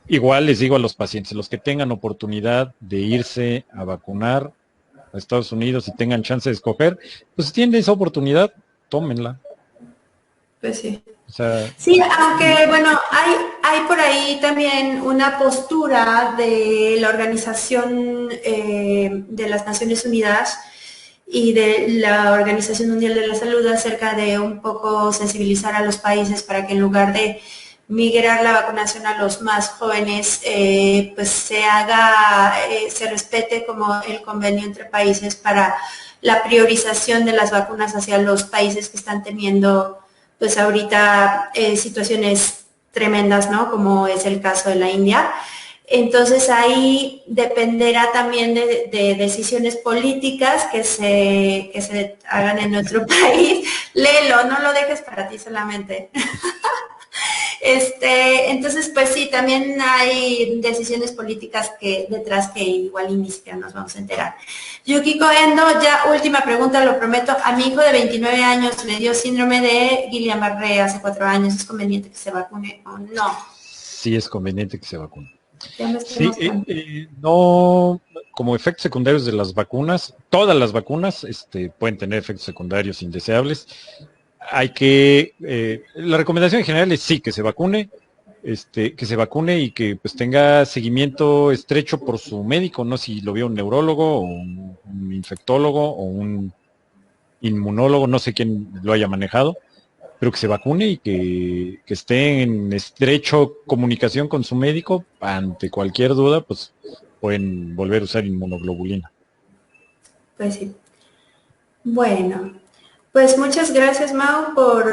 Speaker 2: Igual les digo a los pacientes, los que tengan oportunidad de irse a vacunar a Estados Unidos y tengan chance de escoger, pues si tienen esa oportunidad, tómenla.
Speaker 1: Pues sí.
Speaker 2: O sea,
Speaker 1: sí, aunque bueno, hay por ahí también una postura de la Organización de las Naciones Unidas y de la Organización Mundial de la Salud acerca de un poco sensibilizar a los países para que en lugar de migrar la vacunación a los más jóvenes, pues se respete como el convenio entre países para la priorización de las vacunas hacia los países que están teniendo pues ahorita situaciones tremendas, ¿no? Como es el caso de la India. Entonces ahí dependerá también de decisiones políticas que se hagan en nuestro país. Léelo, no lo dejes para ti solamente. Entonces, pues sí, también hay decisiones políticas detrás que igual ni siquiera nos vamos a enterar. Yukiko Endo, ya última pregunta, lo prometo. A mi hijo de 29 años le dio síndrome de Guillain-Barré hace 4 años. ¿Es conveniente que se vacune o no?
Speaker 2: Sí es conveniente que se vacune. Sí, no, como efectos secundarios de las vacunas, todas las vacunas pueden tener efectos secundarios indeseables. La recomendación en general es sí, que se vacune y que pues tenga seguimiento estrecho por su médico, no si lo vio un neurólogo o un infectólogo o un inmunólogo, no sé quién lo haya manejado, pero que se vacune y que esté en estrecho comunicación con su médico. Ante cualquier duda, pues pueden volver a usar inmunoglobulina.
Speaker 1: Pues sí. Bueno, pues muchas gracias, Mau, por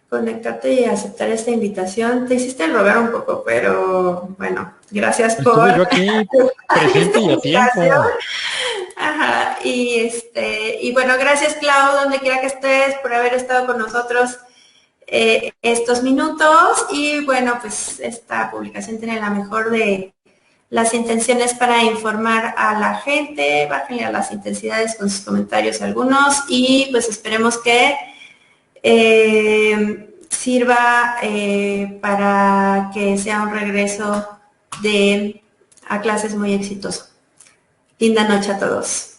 Speaker 1: conectarte y aceptar esta invitación. Te hiciste rogar un poco, pero bueno, gracias por...
Speaker 2: Estuve yo aquí presente y a tiempo.
Speaker 1: Ajá, y bueno, gracias, Clau, donde quiera que estés, por haber estado con nosotros estos minutos. Y bueno, pues esta publicación tiene la mejor de las intenciones para informar a la gente. Bájenle a las intensidades con sus comentarios algunos y pues esperemos que sirva para que sea un regreso a clases muy exitoso. Linda noche a todos.